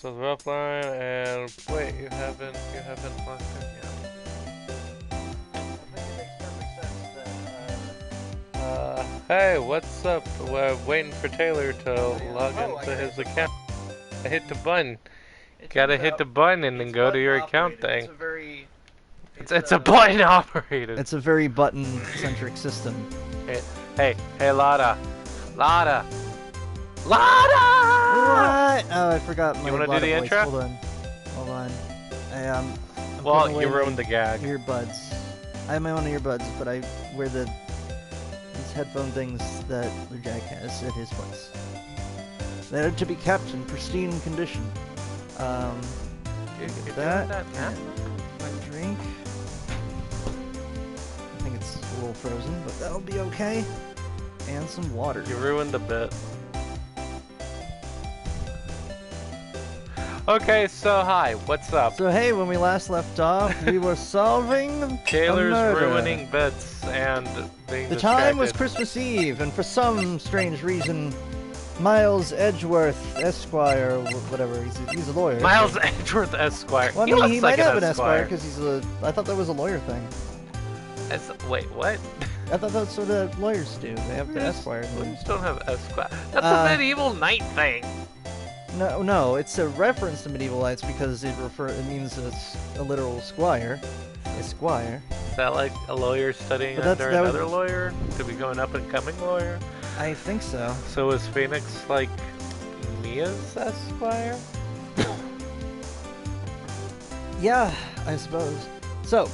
So the rough line and wait, you haven't logged in yet. I think it makes perfect sense that, Hey, what's up? We're waiting for Taylor to log I into gotta his hit the account. I hit the button. it Gotta turns hit out the button and then it's go to your button account operated. thing. It's a It's button operated. It's a very button-centric system. Hey, Lada. Lada! Lada! What? Oh, I forgot my You wanna do Lada the voice. intro? Hold on. I'm Well, putting away you ruined my the gag. Earbuds. I have my own earbuds, but I wear these headphone things that Jack has at his place. They are to be kept in pristine condition. You're doing that that now? my drink. I think it's a little frozen, but that'll be okay. And some water. You ruined the bit. Okay, so hi, what's up? So hey, when we last left off, we were solving a Taylor's murder. ruining bits and being The distracted. time was Christmas Eve, and for some strange reason, Miles Edgeworth, Esquire, whatever, he's a lawyer. Miles Edgeworth Esquire. Well, I He mean, looks he like might have an an Esquire because he's a. I thought that was a lawyer thing. Wait, what? I thought that's what lawyers do. They have the Esquire. Lawyers don't have Esquire. That's Uh, a medieval knight thing. No, it's a reference to medieval knights because it means a literal squire. Esquire. Is that like a lawyer studying But under that was- another lawyer to become an up-and-coming lawyer? I think so. So is Phoenix like Mia's Esquire? Yeah, I suppose. So,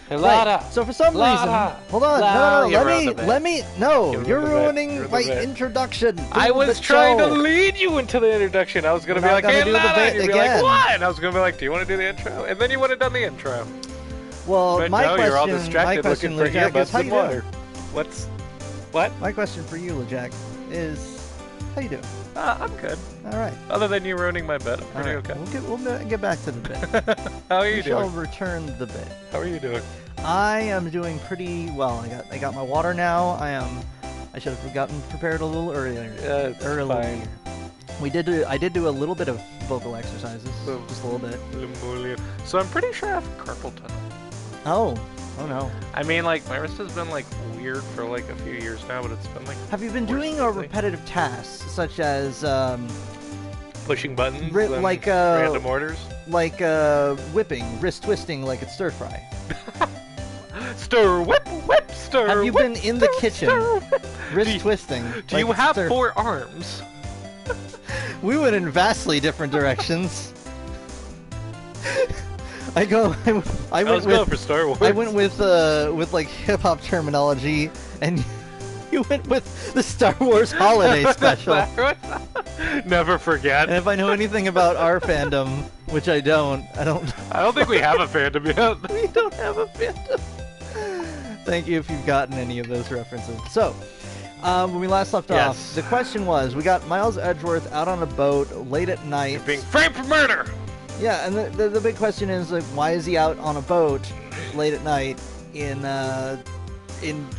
Hey, right. Lada! So for some Lada! reason, hold on, Lada, you no, ruined the bit. no, You you're ruined the bit. ruining You ruined my the bit. introduction. I to was the trying to show. lead you into the introduction. I was gonna We're be not like, gonna hey, do the Lada! bit And you'd be again. like, what? And I was gonna be like, do you want to do the intro? And then you would have done the intro. Well, But my no, question, you're all my distracted question, looking for LeJack, is earbuds how and you water. doing? What? My question for you, LeJack, is how you doing? I'm good. All right. Other than you ruining my bit, I'm All pretty right. okay. We'll get back to the bit. How are you We shall doing? return the bit. How are you doing? I am doing pretty well. I got my water now. I should have gotten prepared a little earlier. Yeah, it's fine. I did do a little bit of vocal exercises, So- just a little bit. So I'm pretty sure I have carpal tunnel. Oh no. I mean, like, my wrist has been, like, weird for, like, a few years now, but it's been, like, Have you been worse doing lately. repetitive tasks such as Pushing buttons Ri- and like, random orders? whipping, wrist twisting like it's stir fry? Stir, whip, stir, Have you whip, been in the stir, kitchen stir, whip. wrist Do you- twisting? Do like you it's have stir- 4 arms? We went in vastly different directions. I was going for Star Wars. I went with like hip hop terminology, and you went with the Star Wars Holiday Special. Never forget. And if I know anything about our fandom, which I don't I don't think we have a fandom yet. we don't have a fandom. Thank you if you've gotten any of those references. So, when we last left Yes. off, the question was, we got Miles Edgeworth out on a boat late at night. You're being framed for murder. Yeah, and the big question is, like, why is he out on a boat late at night in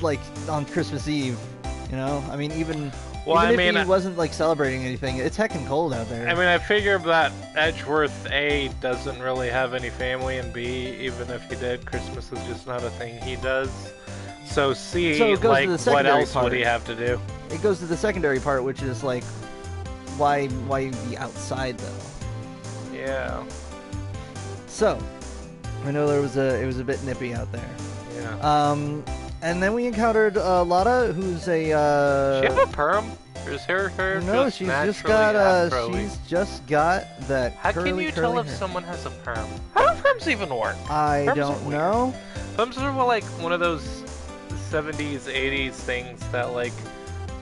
like on Christmas Eve? You know, I mean, even if he wasn't like celebrating anything, it's heckin' cold out there. I mean, I figure that Edgeworth A doesn't really have any family, and B, even if he did, Christmas is just not a thing he does. So C, So it goes to like, the what secondary else part. would he have to do? It goes to the secondary part, which is like, why be outside though? Yeah. So, I know it was a bit nippy out there. Yeah. And then we encountered Lada, who's a Does she have a perm? Or is her hair no, just she's just naturally got afro-y? she's just got that How curly, can you tell curly if hair. someone has a perm? How do perms even work? I Perms are don't weird. know. Perms are like one of those 70s, 80s things that like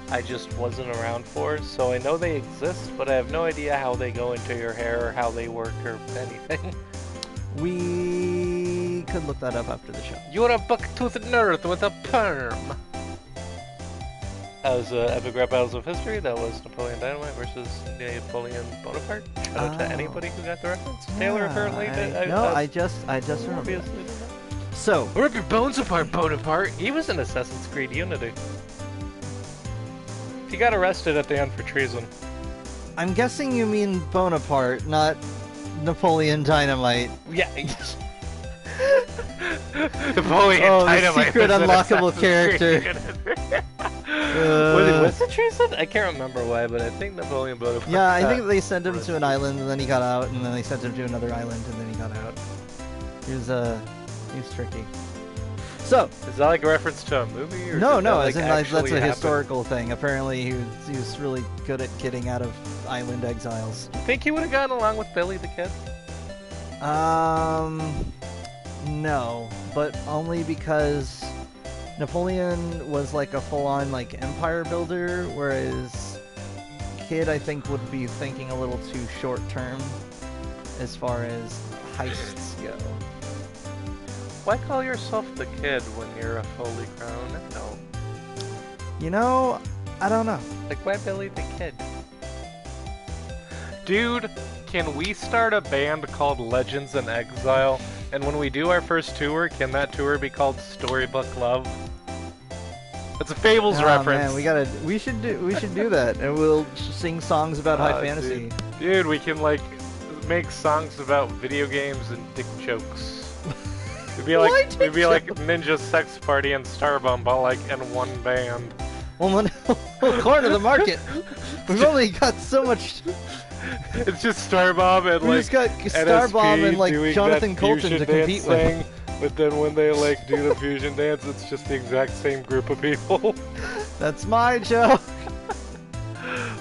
I just wasn't around for. So I know they exist, but I have no idea how they go into your hair or how they work or anything. We could look that up after the show. You're a buck-toothed nerd with a perm. That was Epic Rap Battles of History. That was Napoleon Dynamite versus Napoleon Bonaparte. Shout out to anybody who got the reference. Taylor apparently did. I just remember. Obviously did not. So, Rip your bones apart, Bonaparte. He was in Assassin's Creed Unity. He got arrested at the end for treason. I'm guessing you mean Bonaparte, not Napoleon Dynamite. Yeah. Napoleon Dynamite. The secret unlockable character. Was it treason? I can't remember why, but I think Napoleon Bonaparte. Yeah, I think they sent him to an island and then he got out, and then they sent him to another island and then he got out. He was tricky. So is that like a reference to a movie? Or no, that, as in that's a happen? historical thing. Apparently, he was really good at getting out of island exiles. You think he would have gotten along with Billy the Kid? No, but only because Napoleon was like a full-on like empire builder, whereas Kid I think would be thinking a little too short-term as far as heists go. Why call yourself the Kid when you're a fully grown adult? You know, I don't know. Like, why Billy the Kid? Dude, can we start a band called Legends in Exile? And when we do our first tour, can that tour be called Storybook Love? It's a Fables reference. Man, we should do that, and we'll sing songs about high fantasy. Dude, we can like make songs about video games and dick jokes. We'd be like Ninja Sex Party and Starbomb, but like in one band. Well, corner the market. We've only got so much. It's just Starbomb and we just got Starbomb and like Jonathan Colton to compete with. But then when they like do the fusion dance, it's just the exact same group of people. That's my joke.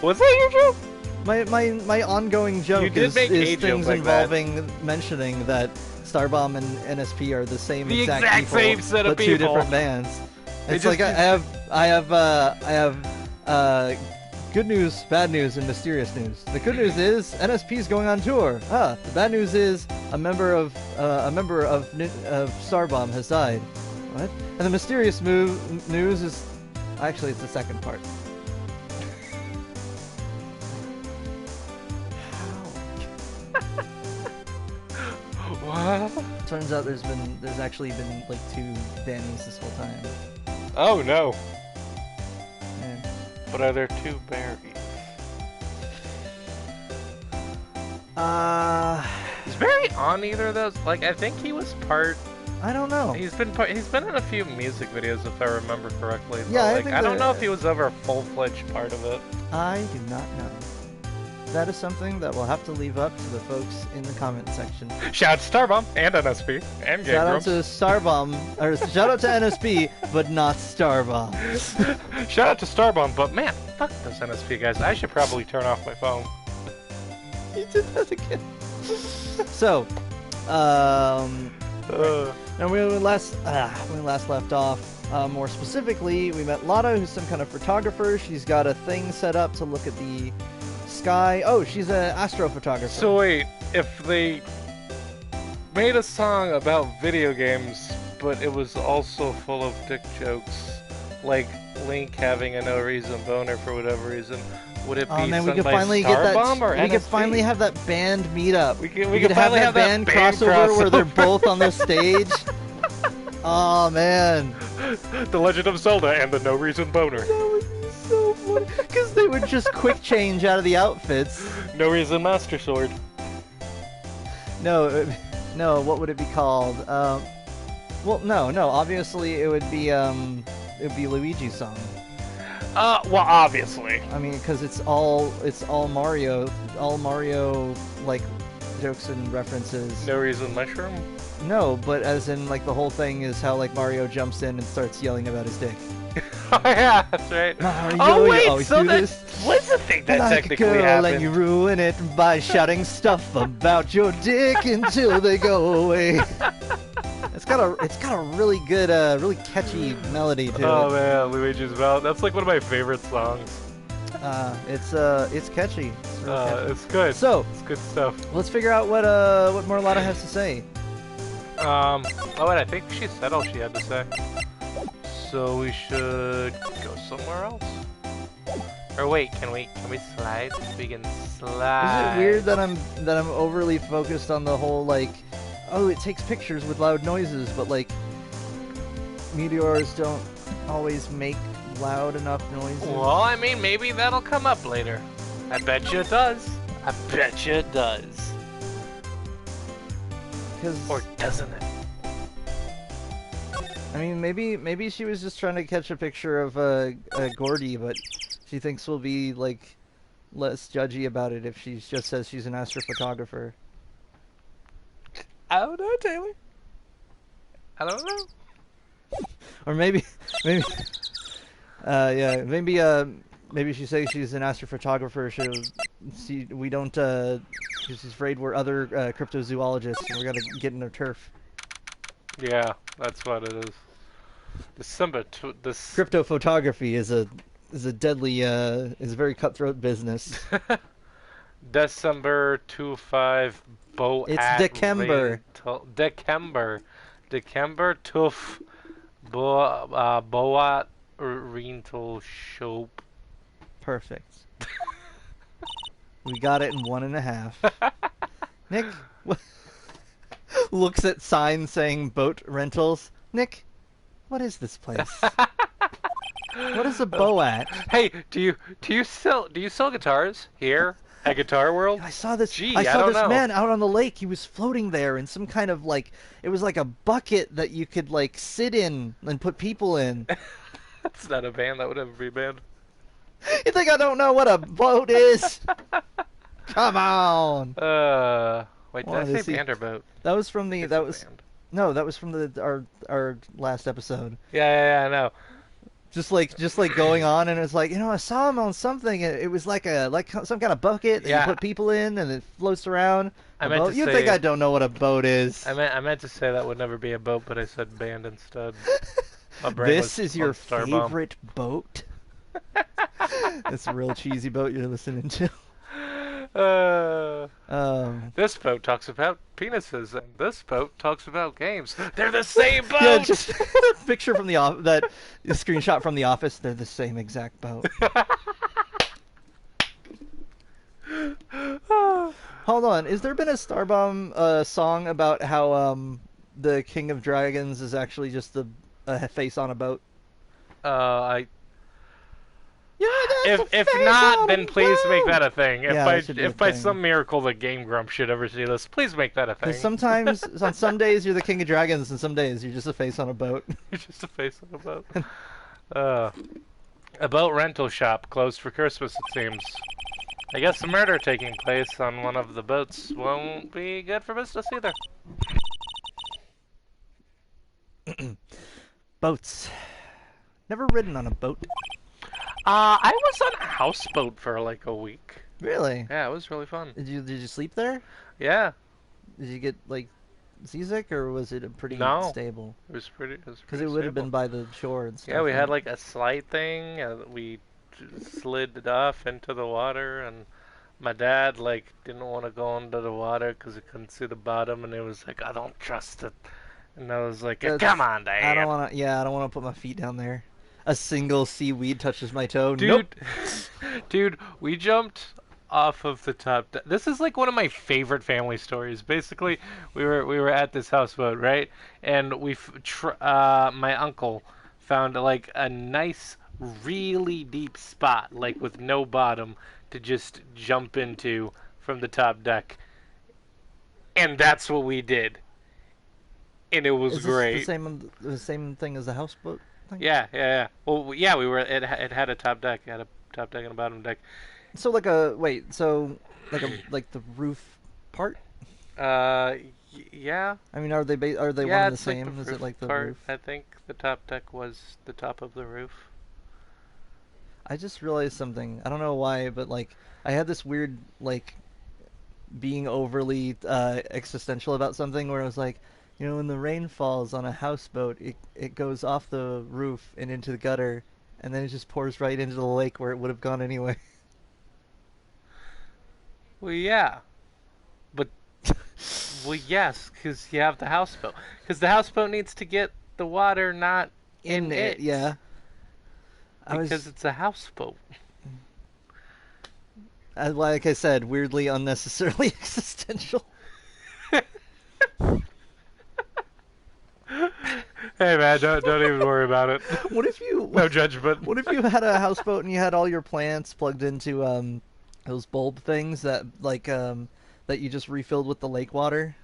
Was that your joke? My ongoing joke is things like involving mentioning that Starbomb and NSP are the same exact people, same set of but people. Two different bands. It's like I have good news, bad news, and mysterious news. The good news is NSP is going on tour. The bad news is a member of Starbomb has died. What? And the mysterious news is actually it's the second part. What? Turns out there's actually been like two Dannies this whole time. Oh no. Yeah. But are there two Barrys? Is Barry on either of those? Like, I think he was part. I don't know. He's been in a few music videos, if I remember correctly. Yeah, but, like, I don't know if he was ever a full-fledged part of it. I do not know. That is something that we'll have to leave up to the folks in the comment section. Shout out to Starbomb and NSP and Game Shout out Grumps. to Starbomb, or shout out to NSP, but not Starbomb. Shout out to Starbomb, but man, fuck those NSP guys. I should probably turn off my phone. You did that again. So, now when we last left off, more specifically, we met Lotta, who's some kind of photographer. She's got a thing set up to look at the sky. Oh, she's an astrophotographer. So wait, if they made a song about video games, but it was also full of dick jokes, like Link having a no reason boner for whatever reason, would it be man, sung we could by finally Starbomb or NSP? We could finally have that band meetup. We could finally have that band crossover where they're both on the stage. Oh man, The Legend of Zelda and the no reason boner. That would be so funny because they would just quick change out of the outfits. No reason Master Sword. No, what would it be called? Well, no. Obviously, it would be Luigi's song. Well, obviously. I mean, because it's all Mario like jokes and references. No reason mushroom. No, but as in like the whole thing is how like Mario jumps in and starts yelling about his dick. Oh yeah, that's right. Mario, you so do that this was the thing that like technically a girl happened. and you ruin it by shouting stuff about your dick until they go away. It's got a really good, really catchy melody to it. Oh man, Luigi's Ballad. That's like one of my favorite songs. It's catchy. It's really catchy. It's good. So it's good stuff. Let's figure out what Morlotta has to say. Oh, and I think she said all she had to say. So we should go somewhere else. Or wait, can we slide? We can slide. Is it weird that I'm overly focused on the whole like, oh, it takes pictures with loud noises, but like meteors don't always make loud enough noises? Well, I mean, maybe that'll come up later. I bet you it does. I bet you it does. Or doesn't it? I mean, maybe she was just trying to catch a picture of Gordy, but she thinks we'll be like less judgy about it if she just says she's an astrophotographer. I don't know, Taylor. I don't know. Or maybe, yeah, maybe she says she's an astrophotographer. We don't. She's afraid we're other cryptozoologists, and we're gonna get in her turf. Yeah, that's what it is. This crypto photography is a deadly is a very cutthroat business. December 25 boat. It's December. December tough boat rental shop. Perfect. We got it in 1.5. Nick looks at signs saying boat rentals. Nick, what is this place? What is a boat? Hey, do you sell guitars here at Guitar World? I saw this. I saw this man out on the lake. He was floating there in some kind of like, it was like a bucket that you could like sit in and put people in. That's not a band. That would never be a band. You think I don't know what a boat is? Come on. Wait, did I say band or boat? That was from the no, that was from our last episode. Yeah, I know. Just like going on, and it's like, I saw him on something. It was like some kind of bucket that you put people in, and it floats around. You think I don't know what a boat is? I meant to say that would never be a boat, but I said band instead. This is your favorite boat? It's a real cheesy boat you're listening to. This boat talks about penises, and this boat talks about games. They're the same boat. Yeah, just picture from that screenshot from The Office. They're the same exact boat. Hold on, has there been a Starbomb song about how the King of Dragons is actually just a face on a boat? If not, then please make that a thing. If by thing. some miracle the Game Grump should ever see this, please make that a thing. Because sometimes, on some days, you're the King of Dragons, and some days you're just a face on a boat. You're just a face on a boat. A boat rental shop closed for Christmas, it seems. I guess a murder taking place on one of the boats won't be good for business either. Boats. Never ridden on a boat. I was on a houseboat for like a week. Really? Yeah, it was really fun. Did you sleep there? Yeah. Did you get like seasick, or was it pretty stable? It was pretty. Because it would have been by the shore and stuff. Yeah, we had like a slide thing. We slid it off into the water, and my dad like didn't want to go into the water because he couldn't see the bottom, and it was like, I don't trust it. And I was like, come on, Dad. I don't want to. Yeah, I don't want to put my feet down there. A single seaweed touches my toe. Dude, nope. Dude, we jumped off of the top. This is like one of my favorite family stories. Basically, we were at this houseboat, right? And my uncle found like a nice, really deep spot, like with no bottom, to just jump into from the top deck. And that's what we did. And it was great. The same thing as the houseboat? Yeah. Well, yeah, we were. It had a top deck. It had a top deck and a bottom deck. So like the roof part? Yeah. I mean, are they one and the same? Like is it like the part. roof? I think the top deck was the top of the roof. I just realized something. I don't know why, but like I had this weird like being overly existential about something where I was like, when the rain falls on a houseboat, it goes off the roof and into the gutter, and then it just pours right into the lake where it would have gone anyway. Well, yeah. But, well, yes, because you have the houseboat. Because the houseboat needs to get the water not in it. Yeah. Because it's a houseboat. Like I said, weirdly unnecessarily existential. Hey man, don't even worry about it. What if you no judgment? What if you had a houseboat and you had all your plants plugged into those bulb things that that you just refilled with the lake water.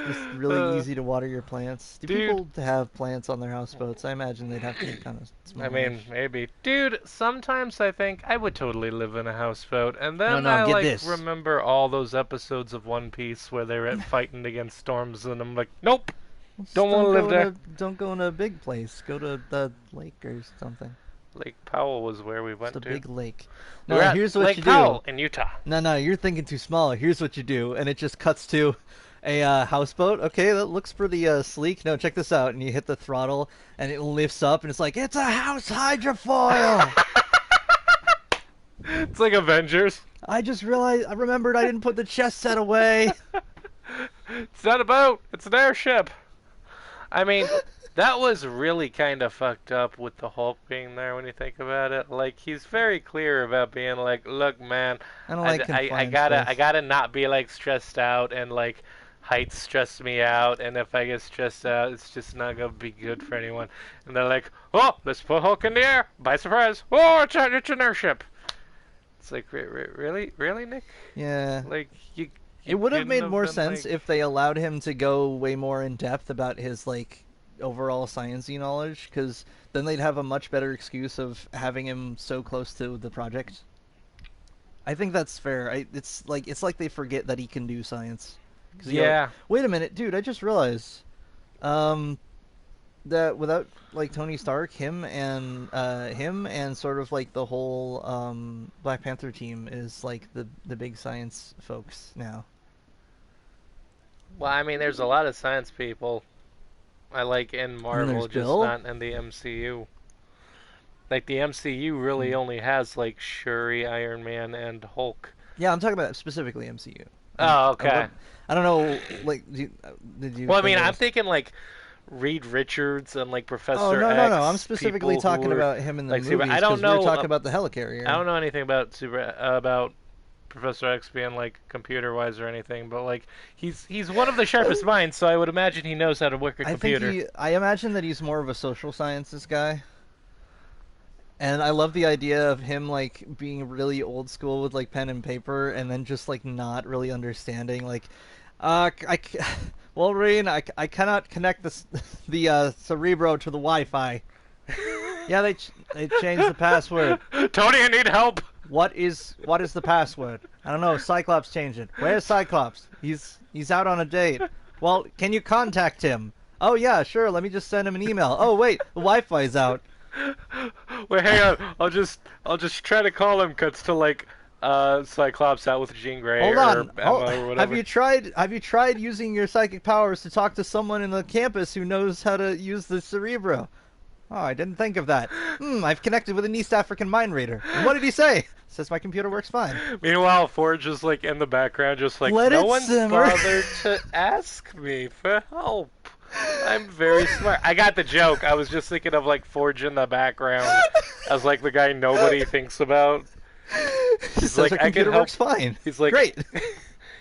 Just really Uh, easy to water your plants. Do dude, people have plants on their houseboats? I imagine they'd have to be kind of I mean, smallish. maybe. Dude, sometimes I think I would totally live in a houseboat, and No, then no, I get like this. remember all those episodes of One Piece where they're fighting against storms, and I'm like, nope, Just don't want to live there. don't go in a big place. Go to the lake or something. Lake Powell was where we Just a went to. big lake. We were No, at here's what Lake you do. Powell in Utah. No, you're thinking too small. Here's what you do, and it just cuts to a houseboat. Okay, that looks pretty sleek. No, check this out, and you hit the throttle, and it lifts up, and it's like it's a house hydrofoil. It's like Avengers. I just realized, I remembered I didn't put the chest set away. It's not a boat. It's an airship. I mean, that was really kind of fucked up with the Hulk being there when you think about it. Like, he's very clear about being like, look, man, I don't like I confined gotta space. not be like stressed out, and like heights stress me out, and if I get stressed out, it's just not gonna be good for anyone. And they're like, oh, let's put Hulk in the air by surprise. Oh, it's an airship. It's like, really, Nick? Yeah. Like, you It would have couldn't made have more been sense like, if they allowed him to go way more in depth about his like overall sciencey knowledge, because then they'd have a much better excuse of having him so close to the project. I think that's fair. It's like they forget that he can do science. Because you go, yeah. wait a minute, dude! I just realized um, that without like Tony Stark, him and sort of like the whole Black Panther team is like the big science folks now. Well, I mean, there's a lot of science people I like in And there's Marvel, just Bill. not in the MCU. Like the MCU really Hmm. only has like Shuri, Iron Man, and Hulk. Yeah, I'm talking about specifically MCU. Oh, What okay. I don't know. Like, did you Well, I think mean, it I'm was? thinking like Reed Richards and like Oh Professor no! I'm X, specifically people who talking were about him in the like super. movies because we were talking about the I helicarrier. don't know anything about about Professor X being like computer wise or anything, but like he's one of the sharpest minds, so I would imagine he knows how to work a computer. I imagine that he's more of a social sciences guy. And I love the idea of him like being really old school with like pen and paper, and then just like not really understanding. Like, Wolverine, I cannot connect this the Cerebro to the Wi-Fi. Yeah, they changed the password. Tony, I need help. What is the password? I don't know. Cyclops changed it. Where's Cyclops? He's out on a date. Well, can you contact him? Oh yeah, sure. Let me just send him an email. Oh wait, the Wi-Fi's out. Wait, hang on. I'll just try to call him. Cuts to like Cyclops out with Jean Grey Hold or on. Emma or Have whatever. you tried using your psychic powers to talk to someone in the campus who knows how to use the Cerebro? Oh, I didn't think of that. I've connected with an East African mind reader. And what did he say? Says my computer works fine. Meanwhile, Forge is like in the background, just like Let no it one's simmer. bothered to ask me for help. I'm very smart. I got the joke. I was just thinking of like Forge in the background as like the guy nobody thinks about. He He's says like, our I can computer help. works fine. He's like, Great.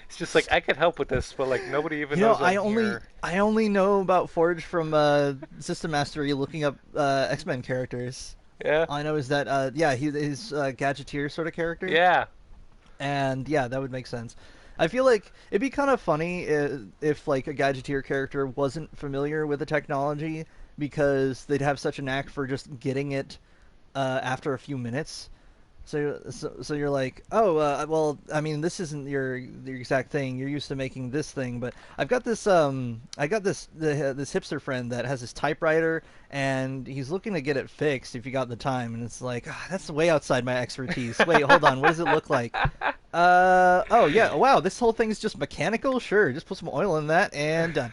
it's just like I could help with this, but like nobody even You know, knows I'm here. I only know about Forge from System Mastery looking up X-Men characters. Yeah, All I know is that he's a Gadgeteer sort of character. yeah. And yeah, that would make sense. I feel like it'd be kind of funny if like a Gadgeteer character wasn't familiar with the technology because they'd have such a knack for just getting it after a few minutes. So you're like, oh, well, I mean, this isn't your exact thing. You're used to making this thing, but I got this hipster friend that has this typewriter, and he's looking to get it fixed if you got the time, and it's like, that's way outside my expertise. Wait, hold on, what does it look like? Oh yeah, wow, this whole thing's just mechanical. Sure, just put some oil in that and done.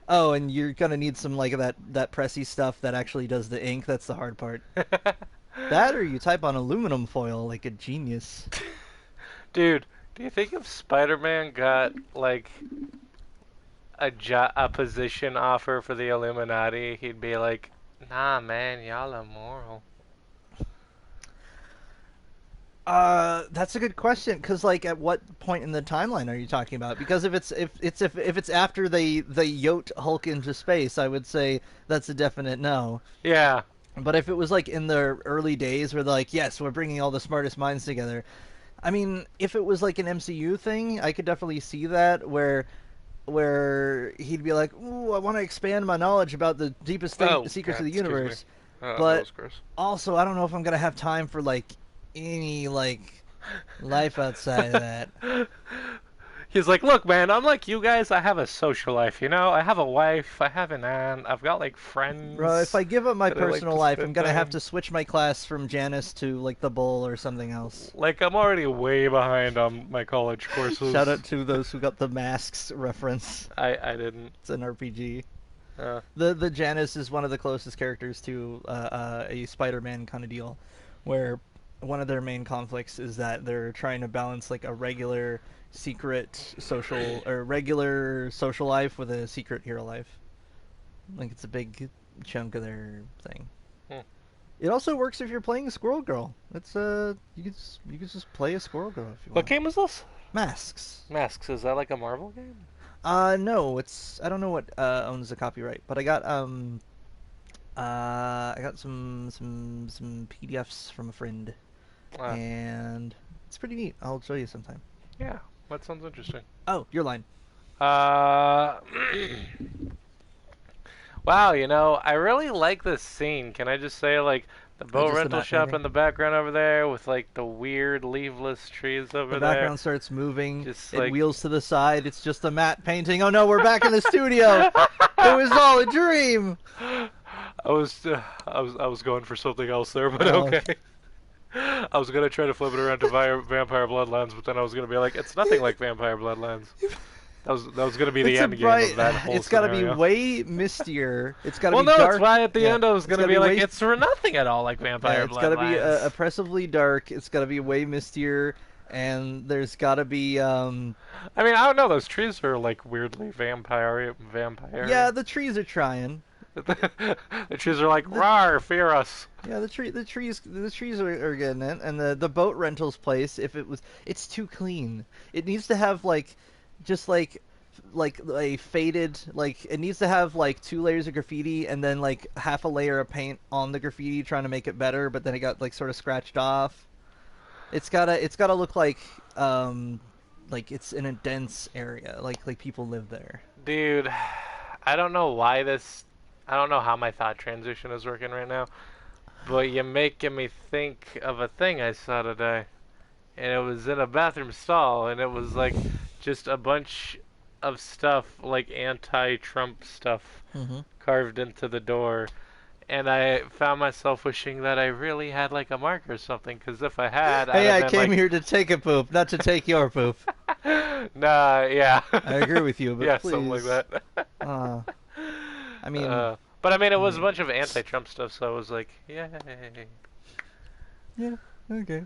Oh, and you're gonna need some like that pressy stuff that actually does the ink. That's the hard part. That or you type on aluminum foil like a genius. Dude, do you think if Spider-Man got like a position offer for the Illuminati, he'd be like, "Nah, man, y'all are moral." That's a good question. Cause like, at what point in the timeline are you talking about? Because if it's after they yote Hulk into space, I would say that's a definite no. Yeah, But if it was like in the early days where they're like, yes, we're bringing all the smartest minds together. I mean, if it was like an MCU thing, I could definitely see that where he'd be like, "Ooh, I want to expand my knowledge about the deepest Oh secrets God, of the excuse me. universe." That But was gross. also, I don't know if I'm gonna have time for like any like life outside of that. He's like, look, man, unlike you guys, I have a social life, you know? I have a wife, I have an aunt, I've got, like, Bro, if friends I give up my that I like personal to life, I'm spend gonna have time. to switch my class from Janice to like the Bull or something else. Like, I'm already way behind on my college Shout out courses. to those who got the masks reference. I didn't. It's an RPG. Uh, The Janice is one of the closest characters to a Spider-Man kind of deal, where one of their main conflicts is that they're trying to balance like a regular secret social or regular social life with a secret hero life. Like it's a big chunk of their thing. hmm. It also works if you're playing Squirrel Girl. It's you can just play a Squirrel Girl if you What want. game is this? Masks. Masks, is that like a Marvel game? No, it's I don't know what owns the copyright, but I got some PDFs from a friend, Uh, and it's pretty neat. I'll show you sometime. yeah, that sounds interesting. Oh, your line. Uh, wow, you know, I really like this scene. Can I just say, like, the boat Just the rental map shop painting. in the background over there with, like, the weird leafless trees The over there? background starts moving. Just It like, wheels to the side. It's just a matte painting. Oh no, we're back in the studio. It was all a dream. I was going for something else there, but Oh, okay. I was gonna try to flip it around to Vampire Bloodlands, but then I was gonna be like, it's nothing like Vampire Bloodlands. That was gonna be the it's a end game bright. of that whole It's got to be scenario. way mistier. It's got to Well, be no, that's dark. why at the Yeah, end I was it's gonna got to be be like, way. it's for nothing at all like Yeah, Vampire it's got to be Bloodlines. oppressively dark. It's got to be way mistier, and there's got to be I mean, I don't know. Those trees are like weirdly vampire. yeah, the trees are trying. The trees are like, The, rawr, fear us. yeah, the trees are getting it, and the boat rentals place. If it was, it's too clean. It needs to have like, just like a faded like it needs to have like 2 layers of graffiti and then like half a layer of paint on the graffiti trying to make it better, but then it got like sort of scratched off. It's gotta look like it's in a dense area, like people live there. Dude, I don't know why this. I don't know how my thought transition is working right now, but you're making me think of a thing I saw today. And it was in a bathroom stall, and it was like just a bunch of stuff, like anti-Trump stuff, Mm-hmm. carved into the door. And I found myself wishing that I really had like a marker or something, because if I had, I'd Hey, have I been came like, here to take a poop, not to take your poop. nah, yeah, I agree with you, but yeah, please. something like that. uh, I mean, But I mean, it was a mm, bunch of anti-Trump stuff, so I was like, yay. yeah, okay.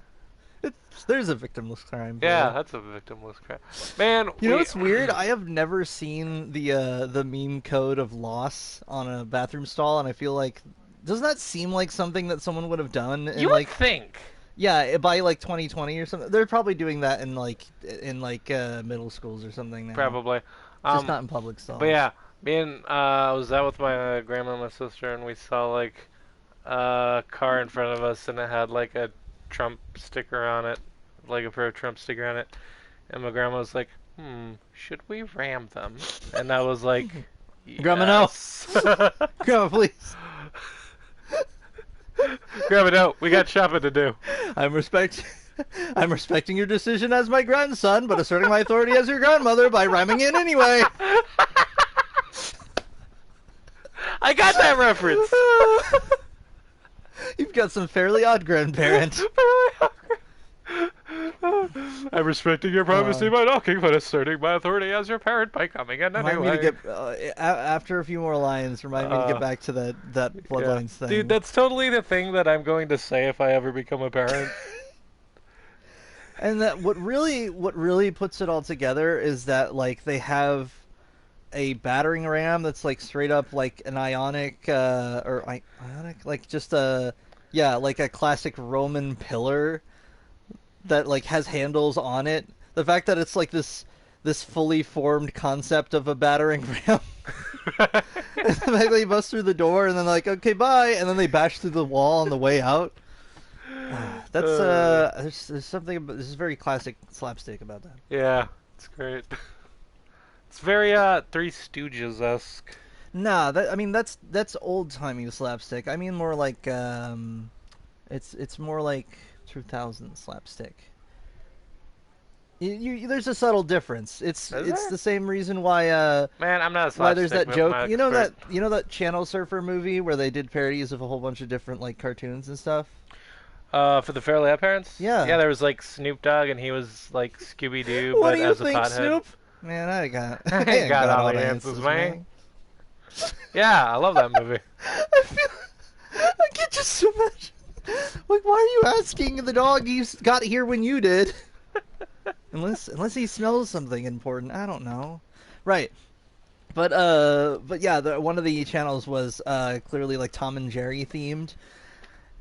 There's a victimless crime for Yeah, you. that's a victimless crime. Man, You know we. what's weird? I have never seen the meme code of loss on a bathroom stall, and I feel like doesn't that seem like something that someone would have done in You would like think. yeah by like 2020 or something? They're probably doing that in like middle schools or something now, Probably. just Um, not in public but stalls. yeah, me and I was out with my grandma and my sister, and we saw like a car in front of us, and it had like a Trump sticker on it, like a pro Trump sticker on it. And my grandma was like, should we ram them? And I was like, Grandma, no, yes. Grandma, please. Grandma, no, we got shopping to do. I'm respect. I'm respecting your decision as my grandson, but asserting my authority as your grandmother by ramming in anyway. I got that reference. You've got some fairly odd grandparent. I'm respecting your privacy by knocking, but asserting my authority as your parent by coming in Remind me to anyway. get after a few more lines. Remind me to get back to that Yeah. bloodlines thing. Dude, that's totally the thing that I'm going to say if I ever become a parent. And that what really puts it all together is that like they have a battering ram that's like straight up like an ionic ionic like just a yeah like a classic Roman pillar that like has handles on it. The fact that it's like this fully formed concept of a battering ram. And like they bust through the door and then like, okay, bye, and then they bash through the wall on the way out. That's there's something about this is very classic slapstick about that. Yeah, it's great. It's very Three Stooges esque. Nah, I mean that's old timey slapstick. I mean more like it's more like 2000 slapstick. There's a subtle difference. It's the same reason why man, I'm not a slapstick. Why there's that joke. You know that Channel Surfer movie where they did parodies of a whole bunch of different like cartoons and stuff. For the Fairly Odd Parents? Yeah. Yeah, there was like Snoop Dogg and he was like Scooby Doo, What but do you as a think, pothead. Snoop? Man, I ain't got all the answers, man. Yeah, I love that movie. I get just so much. Like, why are you asking the dog you got here when you did? Unless he smells something important, I don't know. Right. But yeah, one of the channels was clearly like Tom and Jerry themed.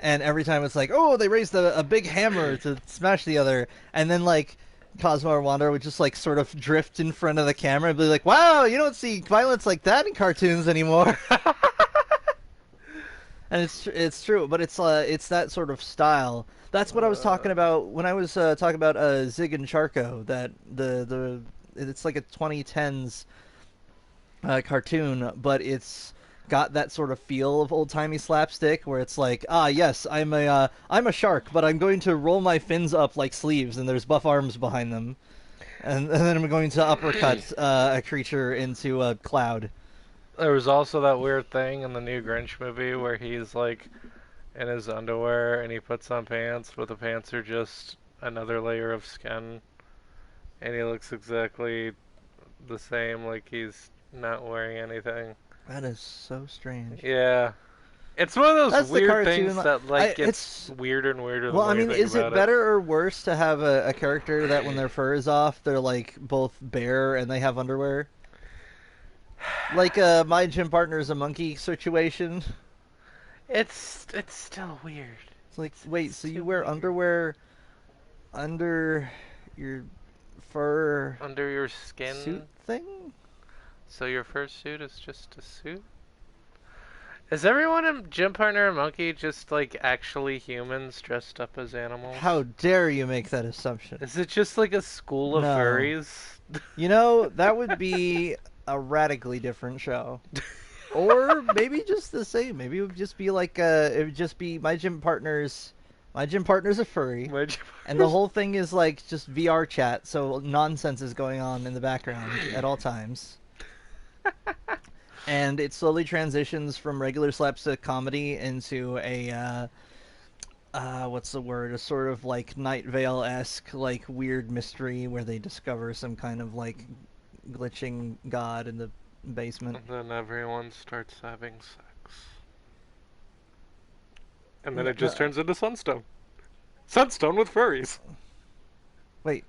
And every time it's like, oh, they raised a big hammer to smash the other, and then like Cosmo or Wanda would just like sort of drift in front of the camera and be like, wow, you don't see violence like that in cartoons anymore. And it's true, but it's that sort of style. That's what I was talking about when I was talking about Zig and Charco. That it's like a 2010s cartoon, but it's got that sort of feel of old-timey slapstick where it's like, yes, I'm a shark, but I'm going to roll my fins up like sleeves and there's buff arms behind them, and then I'm going to uppercut a creature into a cloud. There was also that weird thing in the new Grinch movie where he's like in his underwear and he puts on pants, but the pants are just another layer of skin, and he looks exactly the same, like he's not wearing anything. That is so strange. Yeah. It's one of those weird things that like gets it's weirder and weirder. Well, I mean, is it better or worse to have a character that when their fur is off, they're like both bare and they have underwear? Like my gym partner is a monkey situation. It's still weird. It's like, wait, so you wear underwear under your fur, under your skin suit thing? So your fursuit is just a suit? Is everyone in Gym Partner a monkey just like actually humans dressed up as animals? How dare you make that assumption? Is it just like a school of furries? You know, that would be a radically different show. Or maybe just the same. Maybe it would just be like it would just be my gym partner's a furry. And the whole thing is like just VR chat, so nonsense is going on in the background at all times. And it slowly transitions from regular slapstick comedy into a what's the word? A sort of like Night Vale-esque like weird mystery where they discover some kind of like glitching god in the basement. And then everyone starts having sex. And then it just turns into Sunstone. Sunstone with furries. Wait.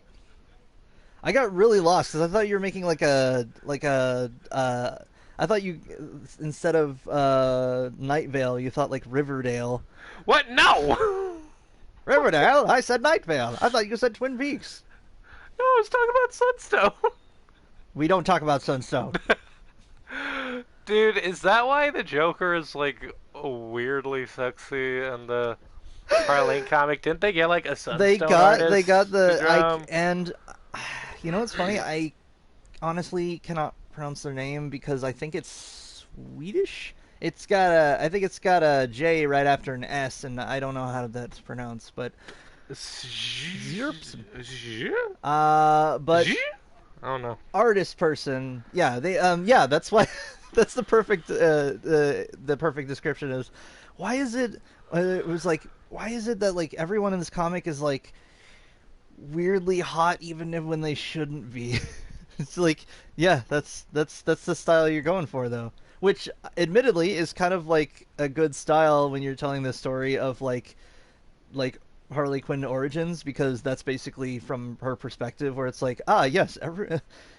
I got really lost because I thought you were making I thought you, instead of Night Vale, you thought like Riverdale. What? No! Riverdale? I said Night Vale. I thought you said Twin Peaks. No, I was talking about Sunstone. We don't talk about Sunstone. Dude, is that why the Joker is like weirdly sexy and the Harleen comic? Didn't they get like a Sunstone artist? They got the and you know what's funny? I honestly cannot pronounce their name because I think it's Swedish. I think it's got a J right after an S, and I don't know how that's pronounced, but but I don't know. Artist person, yeah, they that's why that's the perfect description is why is it why is it that like everyone in this comic is like weirdly hot even when they shouldn't be. It's like, yeah, that's the style you're going for though, which admittedly is kind of like a good style when you're telling the story of like Harley Quinn origins, because that's basically from her perspective where it's like, yes,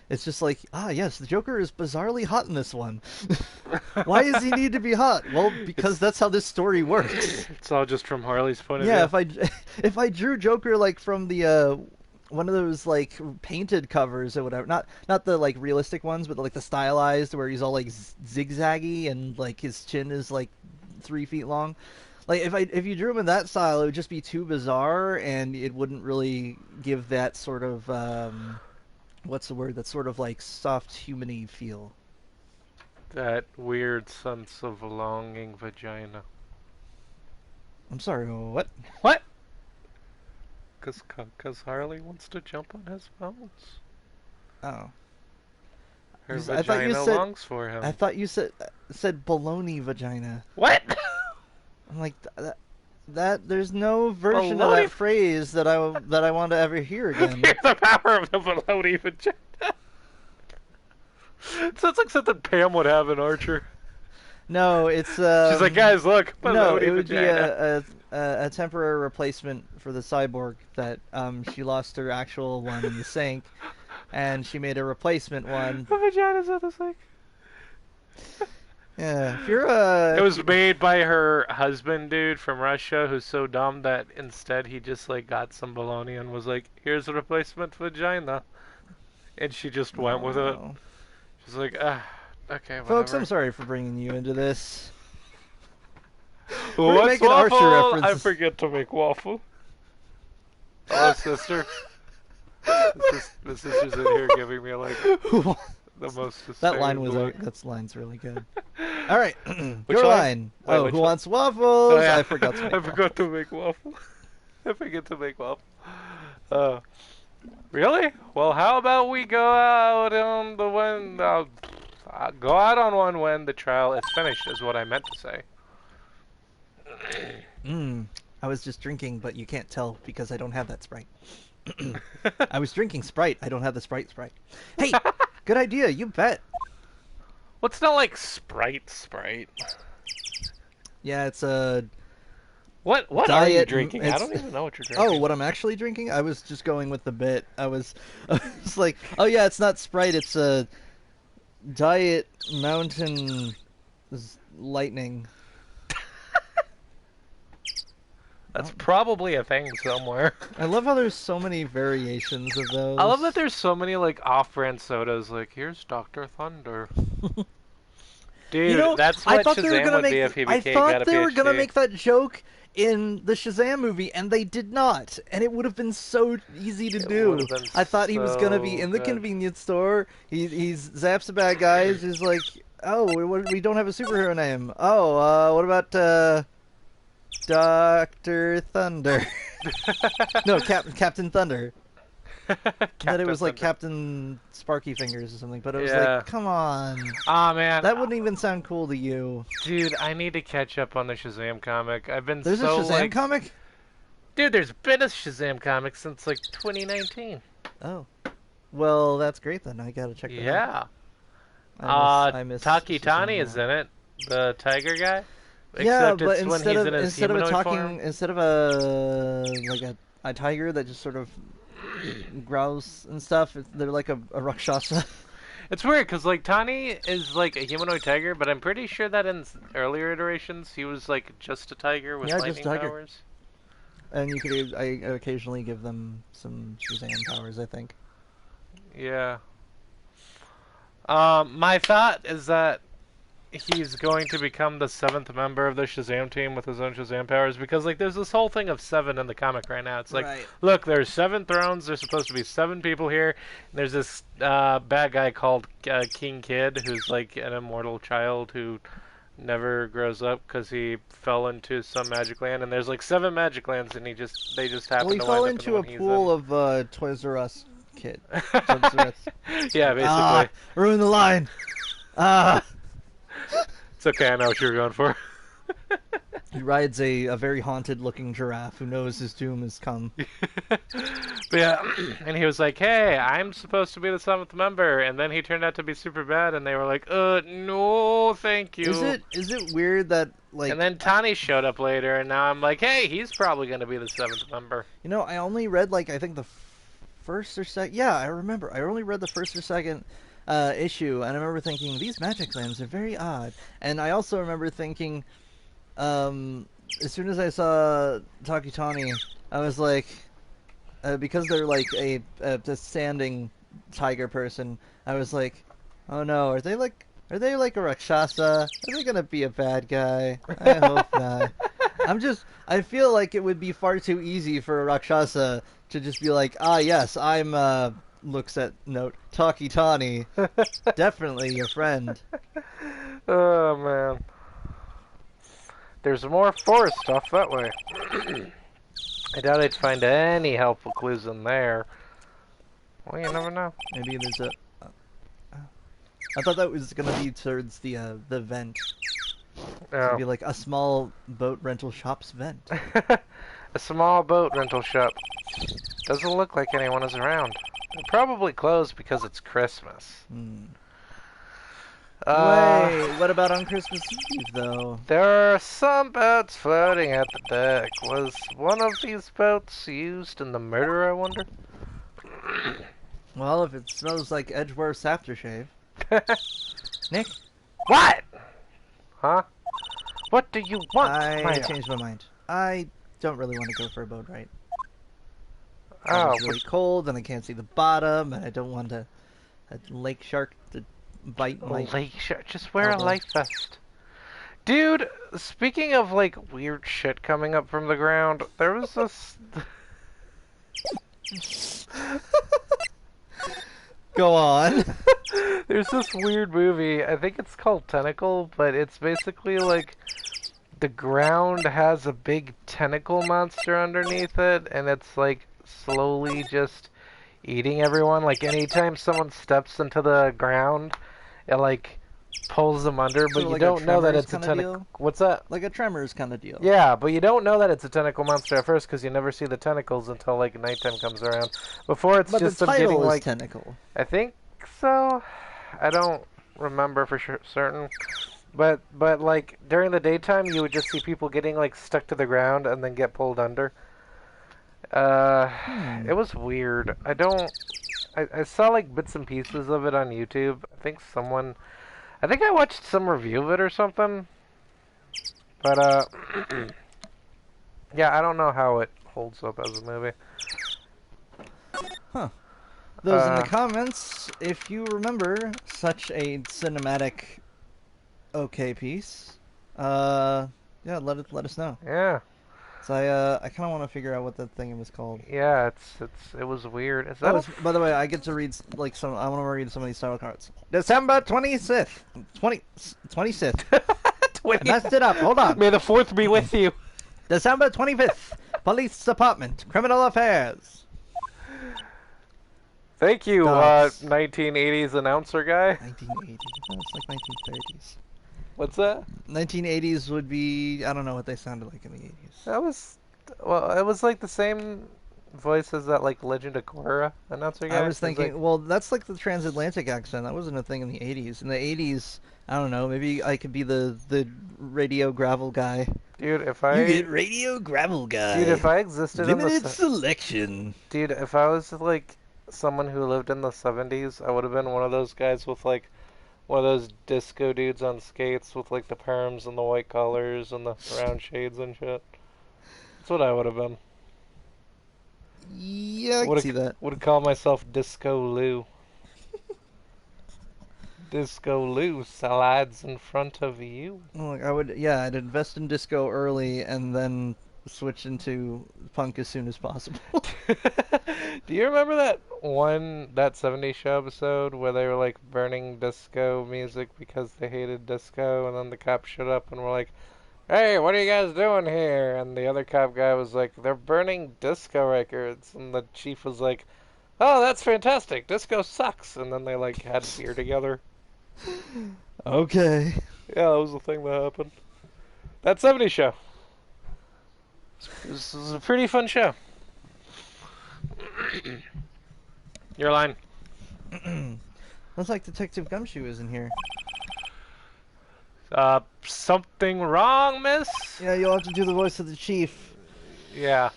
it's just like, yes, the Joker is bizarrely hot in this one. Why does he need to be hot? Well, because that's how this story works. It's all just from Harley's point of view. Yeah, if I drew Joker like from the one of those like painted covers or whatever. Not the like realistic ones, but like the stylized where he's all like zigzaggy and like his chin is like 3 feet long. Like if you drew him in that style, it would just be too bizarre, and it wouldn't really give that sort of what's the word? That sort of like soft humany feel. That weird sense of longing vagina. I'm sorry, what? What? Cause Harley wants to jump on his bones. Oh. Her vagina longs for him. I thought you said baloney vagina. What? I'm like that. There's no version of that phrase that I want to ever hear again. Hear the power of the baloney vagina. Sounds like something Pam would have in Archer. No, it's. She's like, guys, look. No, it would vagina. Be a temporary replacement for the cyborg that she lost her actual one in the sink, and she made a replacement one. The vagina's in the sink. Yeah, if you're It was made by her husband, dude, from Russia, who's so dumb that instead he just like got some bologna and was like, "Here's a replacement vagina," and she just went with it. She's like, okay, whatever. Folks, I'm sorry for bringing you into this. Well, what's waffle? I forget to make waffle. Oh, sister. The sister's in here giving me like the most. That line's really good. All right, your line. Wait, who wants waffles? Oh, yeah. I forgot to make. I forgot to make waffle. I forget to make waffle. Really? Well, how about we go out on the when? Go out on one when the trial is finished. Is what I meant to say. I was just drinking, but you can't tell because I don't have that Sprite. I was drinking Sprite. I don't have the Sprite. Hey, good idea. You bet. Well, it's not like Sprite. Yeah, it's a. What are you drinking? I don't even know what you're drinking. Oh, what I'm actually drinking? I was just going with the bit. I was like, oh yeah, it's not Sprite. It's a Diet Mountain Lightning. That's probably a thing somewhere. I love how there's so many variations of those. I love that there's so many like off-brand sodas. Like, here's Dr. Thunder. Dude, that's what Shazam would be if he became. I thought they were gonna make that joke in the Shazam movie, and they did not. And it would have been so easy to do. I thought he was gonna be in the convenience store. He zaps the bad guys. He's like, oh, we don't have a superhero name. Oh, what about Dr. Thunder? No, Captain Thunder. That it was like Captain Sparky Fingers or something, but it was like, come on. Ah, man. That wouldn't even sound cool to you. Dude, I need to catch up on the Shazam comic. There's a Shazam comic? Dude, there's been a Shazam comic since like 2019. Oh. Well, that's great then. I gotta check that out. Yeah. I miss Takitani is in it. The tiger guy. Yeah, but instead of a tiger that just sort of growls and stuff, they're like a Rakshasa. It's weird because like Tani is like a humanoid tiger, but I'm pretty sure that in earlier iterations he was like just a tiger with lightning powers. And you could occasionally give them some Shazam powers, I think. Yeah. My thought is that he's going to become the 7th member of the Shazam team with his own Shazam powers, because like there's this whole thing of 7 in the comic right now. It's like, look, there's 7 thrones, there's supposed to be 7 people here, and there's this bad guy called King Kid, who's like an immortal child who never grows up because he fell into some magic land, and there's like 7 magic lands, and they just happen to wind up in the one he's in. Well, he fell into a pool of Toys R Us kid. Yeah, basically. Ruin the line. It's okay, I know what you're going for. He rides a very haunted-looking giraffe who knows his doom has come. But yeah, and he was like, hey, I'm supposed to be the 7th member, and then he turned out to be super bad, and they were like, no, thank you. Is it weird that, like... And then Tani showed up later, and now I'm like, hey, he's probably going to be the 7th member. You know, I only read, like, I think the first or second... Yeah, I remember. I only read the first or second issue, and I remember thinking, these magic lands are very odd. And I also remember thinking, as soon as I saw Takitani, I was like, because they're like a standing tiger person. I was like, oh no, are they like a Rakshasa? Are they gonna be a bad guy? I hope not. I feel like it would be far too easy for a Rakshasa to just be like, ah, yes, I'm, looks at note, Talkie Tawny. Definitely your friend. Oh, man. There's more forest stuff that way. I doubt I'd find any helpful clues in there. Well, you never know. Maybe there's a... I thought that was gonna be towards the vent. Oh. It'd be like a small boat rental shop's vent. A small boat rental shop. Doesn't look like anyone is around. They're probably closed because it's Christmas. Wait, what about on Christmas Eve, though? There are some boats floating at the deck. Was one of these boats used in the murder, I wonder? Well, if it smells like Edgeworth's aftershave. Nick? What? Huh? What do you want? I changed my mind. I don't really want to go for a boat ride. Oh, it's really cold, and I can't see the bottom, and I don't want a lake shark to bite my... Lake shark? Just wear a life vest. Dude, speaking of, like, weird shit coming up from the ground, there was this... Go on. There's this weird movie, I think it's called Tentacle, but it's basically like the ground has a big tentacle monster underneath it, and it's like slowly just eating everyone. Like anytime someone steps into the ground, it like pulls them under, but you don't know that it's a tentacle. What's that? Like a Tremors kind of deal. Yeah, but you don't know that it's a tentacle monster at first because you never see the tentacles until like nighttime comes around. Before it's just the title getting is like tentacle. I think so. I don't remember for certain. But like during the daytime, you would just see people getting like stuck to the ground and then get pulled under. It was weird. I saw like bits and pieces of it on YouTube. I think I watched some review of it or something. But yeah, I don't know how it holds up as a movie. Huh. Those in the comments, if you remember such a cinematic okay piece, yeah, let us know. Yeah. So I kind of want to figure out what that thing was called. Yeah, it was weird. Is that by the way, I get to read like some. I want to read some of these title cards. December 26th, 26th. I messed it up. Hold on. May the 4th be with you. December 25th, Police Department, Criminal Affairs. Thank you, 1980s announcer guy. 1980s. It's like 1930s. What's that? 1980s would be, I don't know what they sounded like in the 80s. It was like the same voice as that like Legend of Korra announcer guy. I was thinking, well, that's like the transatlantic accent. That wasn't a thing in the 80s. In the 80s, I don't know, maybe I could be the radio gravel guy. Dude, You get radio gravel guy. Dude, if I existed Limited selection. Dude, if I was like someone who lived in the 70s, I would have been one of those guys with like one of those disco dudes on skates with like the perms and the white collars and the round shades and shit. That's what I would have been. Yeah, I can see that. Would call myself Disco Lou. Disco Lou slides in front of you. Look, I'd invest in disco early and then switch into punk as soon as possible. Do you remember that 70s show episode where they were like burning disco music because they hated disco, and then the cops showed up and were like, "Hey, what are you guys doing here?" And the other cop guy was like, "They're burning disco records." And the chief was like, "Oh, that's fantastic. Disco sucks." And then they like had beer together. Okay. Yeah, that was the thing that happened. That 70s show. This is a pretty fun show. Your line. Looks like Detective Gumshoe is in here. Something wrong, miss? Yeah, you'll have to do the voice of the chief. Yeah.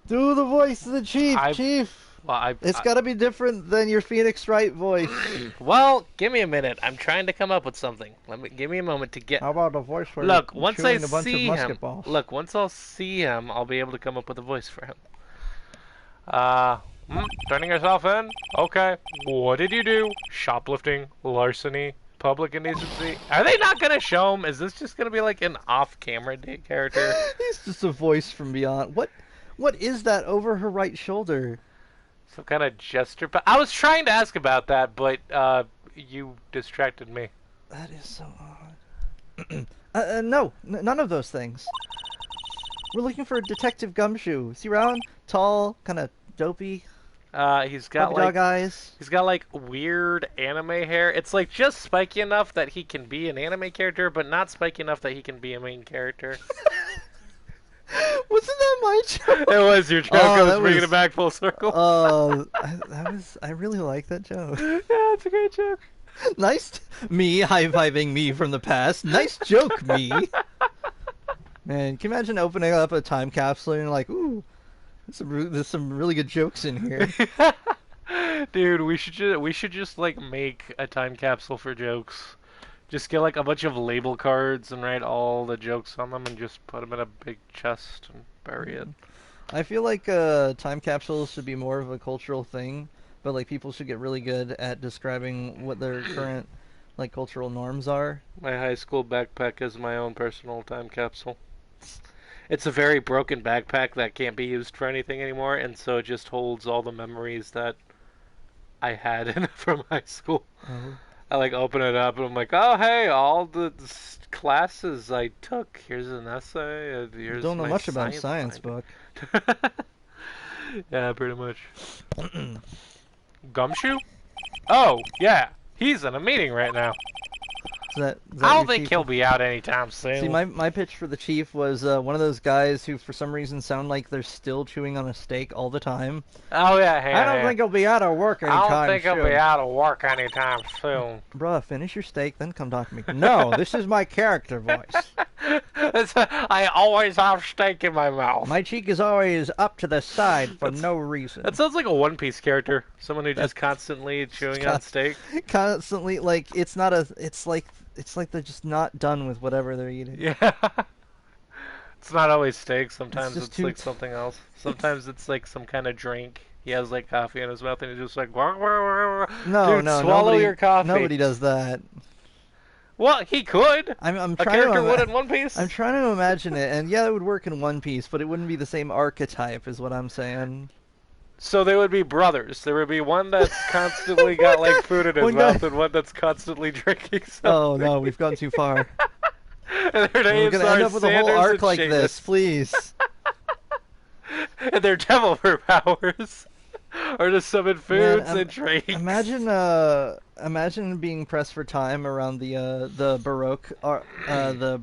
Do the voice of the chief, Chief. Well, it's got to be different than your Phoenix Wright voice. Well, give me a minute. I'm trying to come up with something. Give me a moment to get. How about a voice for once I see him. Look, once I'll see him, I'll be able to come up with a voice for him. Uh, Turning yourself in? Okay. What did you do? Shoplifting, larceny, public indecency. Are they not gonna show him? Is this just gonna be like an off-camera character? He's just a voice from beyond. What is that over her right shoulder? Some kind of gesture. But I was trying to ask about that, but you distracted me. That is so odd. No, none of those things. We're looking for Detective Gumshoe. Is he around? Tall, kind of dopey. He's got Puppy dog eyes. He's got like weird anime hair. It's like just spiky enough that he can be an anime character, but not spiky enough that he can be a main character. Wasn't that my joke? It was your joke. I was bringing it back full circle. Oh, I really like that joke. Yeah, it's a great joke. Nice. Me high-fiving me from the past. Nice joke, me. Man, can you imagine opening up a time capsule and you're like, ooh, there's some really good jokes in here. Dude, we should just like make a time capsule for jokes. Just get like a bunch of label cards and write all the jokes on them and just put them in a big chest and bury it. I feel like time capsules should be more of a cultural thing, but like people should get really good at describing what their current like cultural norms are. My high school backpack is my own personal time capsule. It's a very broken backpack that can't be used for anything anymore, and so it just holds all the memories that I had in it from high school. Oh. I like open it up and I'm like, oh hey, all the classes I took. Here's an essay. Here's Don't know my much about a science book. Yeah, pretty much. Gumshoe? Oh yeah, he's in a meeting right now. Is that I don't think he'll be out anytime soon. See, my pitch for the chief was one of those guys who, for some reason, sound like they're still chewing on a steak all the time. Oh yeah, I don't think he'll be out of work anytime soon. I don't think he'll be out of work anytime soon. Bruh, finish your steak, then come talk to me. No, this is my character voice. I always have steak in my mouth. My cheek is always up to the side for no reason. That sounds like a One Piece character. Someone who just constantly chewing on steak. Constantly, like, it's not a... It's like they're just not done with whatever they're eating. Yeah. It's not always steak. Sometimes It's it's like something else. Sometimes it's like some kind of drink. He has like coffee in his mouth and he's just like, wah, wah, wah. No, Dude, no, swallow your coffee. Nobody does that. Well, he could. I'm a trying character to would in One Piece. I'm trying to imagine it, and yeah, it would work in One Piece, but it wouldn't be the same archetype, is what I'm saying. So they would be brothers. There would be one that's constantly got like food in his mouth and one that's constantly drinking something. Oh no, we've gone too far. And their names We're gonna end up with a whole arc like this, please. And their devil fruit powers are to summon foods and drinks. Imagine being pressed for time around the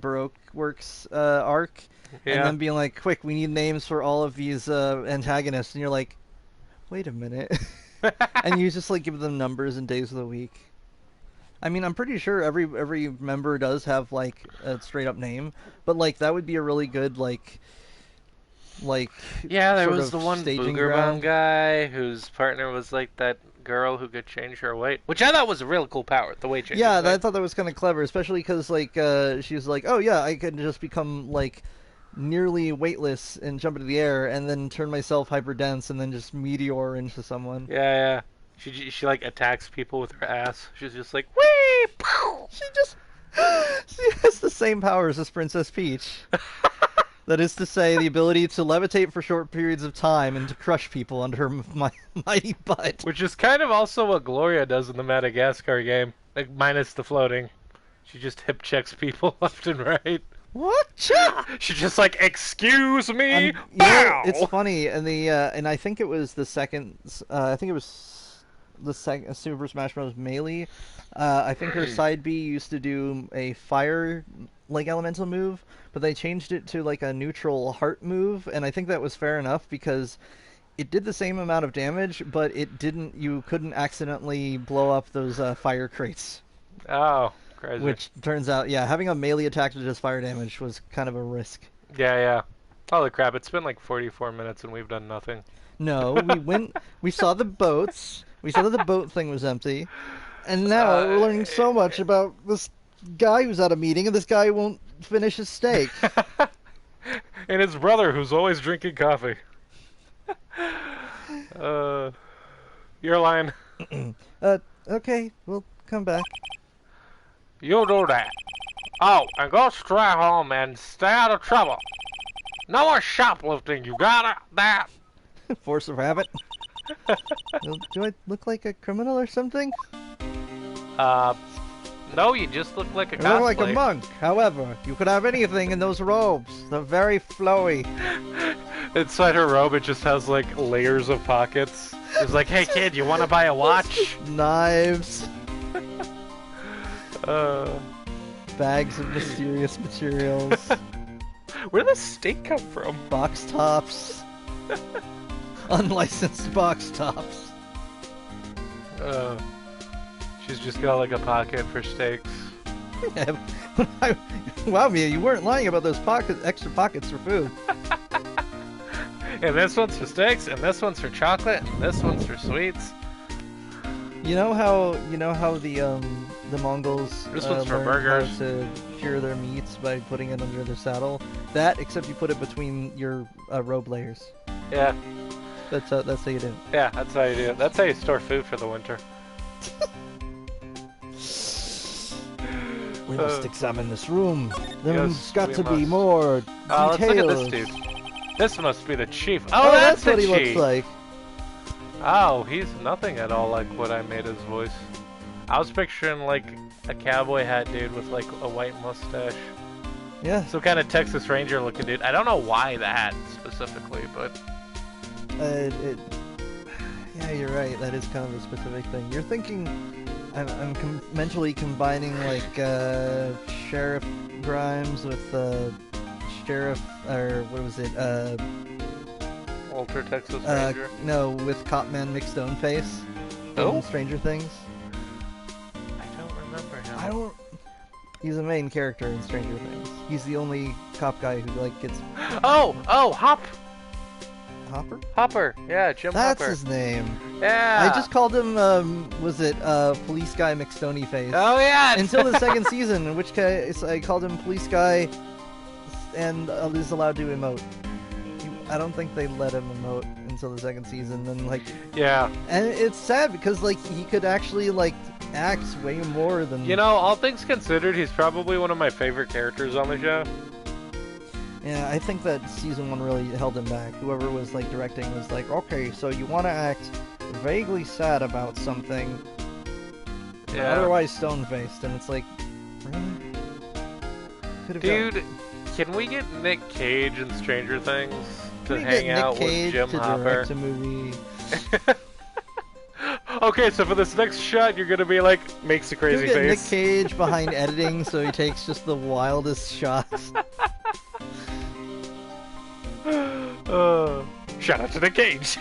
Baroque works arc, and then being like, quick, we need names for all of these antagonists, and you're like, wait a minute. And you just like give them numbers and days of the week. I mean, I'm pretty sure every member does have like a straight up name, but like that would be a really good like yeah, there was the one Boogerbaum guy whose partner was like that girl who could change her weight, which I thought was a real cool power, the weight change. Yeah, I thought that was kind of clever, especially because like she was like, oh yeah, I could just become like nearly weightless and jump into the air and then turn myself hyper dense and then just meteor into someone. Yeah. She like attacks people with her ass. She's just like, whee! She has the same powers as Princess Peach. That is to say, the ability to levitate for short periods of time and to crush people under her mighty butt. Which is kind of also what Gloria does in the Madagascar game, like minus the floating. She just hip checks people left and right. What? She's just like, excuse me. Wow! It's funny, and and I think it was the second. I think it was the second Super Smash Bros. Melee. I think her side B used to do a fire like elemental move, but they changed it to like a neutral heart move, and I think that was fair enough because it did the same amount of damage, but it didn't. You couldn't accidentally blow up those fire crates. Oh. Crazy. Which turns out, yeah, having a melee attack that does fire damage was kind of a risk. Yeah. Holy crap, it's been like 44 minutes and we've done nothing. No, we saw the boats, we saw that the boat thing was empty, and now we're learning so much about this guy who's at a meeting and this guy who won't finish his steak. And his brother who's always drinking coffee. Uh, your line. Okay, we'll come back. You do that. Oh, and go straight home and stay out of trouble. No more shoplifting, you got it? That? Force of habit. Do I look like a criminal or something? No, you just look like a I look cosplay. like a monk. However, you could have anything in those robes. They're very flowy. Inside her robe, it just has, like, layers of pockets. It's like, hey, kid, you want to buy a watch? Knives. Bags of mysterious materials. Where did the steak come from? Box tops. Unlicensed box tops. She's just got like a pocket for steaks. Wow, Mia, you weren't lying about those extra pockets for food. And this one's for steaks, and this one's for chocolate, and this one's for sweets. You know how the Mongols This one's for learned burgers. how to cure their meats by putting it under their saddle? That, except you put it between your robe layers. Yeah. That's how you do it. Yeah, that's how you do it. That's how you store food for the winter. We must examine this room. There's Yes, got we to be must. more Let's details. look at this dude. This must be the chief. Oh, that's what the he chief. looks like. Oh, he's nothing at all like what I made his voice. I was picturing like a cowboy hat dude with like a white mustache. Yeah. Some kind of Texas Ranger looking dude. I don't know why the hat specifically, but Yeah, you're right. That is kind of a specific thing. You're thinking. I'm mentally combining like Sheriff Grimes with Sheriff, or what was it? Walter Texas Ranger. No, with Copman McStoneface from Oh? Stranger Things. I don't remember him. He's a main character in Stranger Things. He's the only cop guy who like gets. Oh, Hopper? Hopper. Yeah, Jim That's Hopper. his name. Yeah. I just called him, was it, Police Guy McStoneyface? Oh yeah. Until the second season, in which case I called him Police Guy and is allowed to emote. I don't think they let him emote until the second season, and like... Yeah. And it's sad because, like, he could actually, like, act way more than... You know, all things considered, he's probably one of my favorite characters on the show. Yeah, I think that season 1 really held him back. Whoever was, like, directing was like, okay, so you want to act vaguely sad about something, but otherwise stone-faced, and it's like, really? Dude, can we get Nick Cage in Stranger Things to Can we hang get out Nick Cage with Jim to Hopper? direct a movie? Okay, so for this next shot, you're gonna be like, makes a Can we crazy get face. Nick Cage behind editing so he takes just the wildest shots? Shout out to Nick Cage.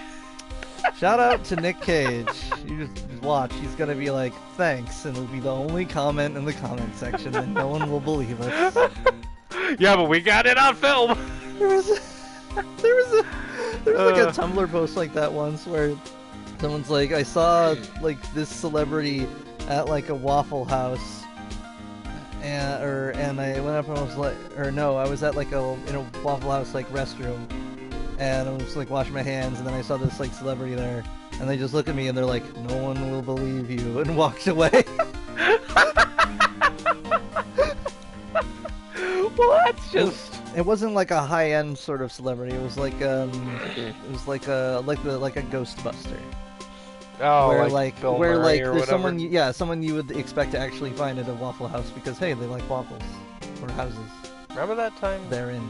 Shout out to Nick Cage. You just watch. He's gonna be like, thanks, and it'll be the only comment in the comment section, and no one will believe us. Yeah, but we got it on film. There was like a Tumblr post like that once where someone's like, I saw like this celebrity at like a Waffle House, and I went up and I was like, or no, I was at like in a Waffle House like restroom, and I was like washing my hands, and then I saw this like celebrity there, and they just look at me and they're like, no one will believe you, and walked away. Well, that's just. It wasn't like a high-end sort of celebrity. It was like a Ghostbuster. Oh, where like Bill where Murray like or there's whatever. someone you would expect to actually find at a Waffle House because hey, they like waffles or houses. Remember that time? They're in.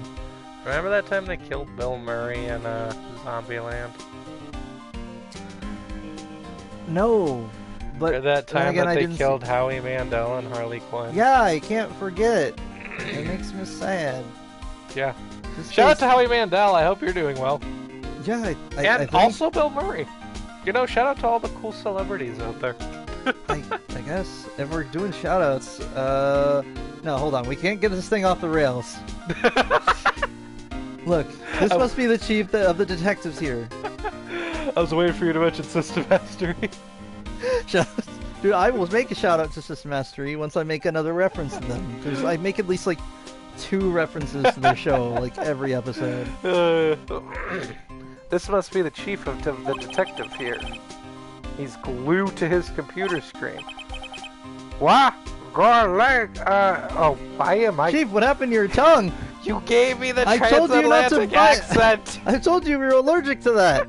Remember that time they killed Bill Murray in Zombieland? No, but Or that then time again, that I they didn't killed Howie Mandel and Harley Quinn? Yeah, I can't forget. It makes me sad. Yeah. This Shout out guy's- to Howie Mandel. I hope you're doing well. Yeah, I And think, also Bill Murray. You know, shout out to all the cool celebrities out there. I guess if we're doing shoutouts, no, hold on, we can't get this thing off the rails. Look, this must be the chief of the detectives here. I was waiting for you to mention System Mastery. Dude, I will make a shout out to System Mastery once I make another reference to them, because I make at least like 2 references to their show like every episode. This must be the chief of the detective here. He's glued to his computer screen. What? Why am I... Chief, what happened to your tongue? You gave me the transatlantic accent! I told you we were allergic to that!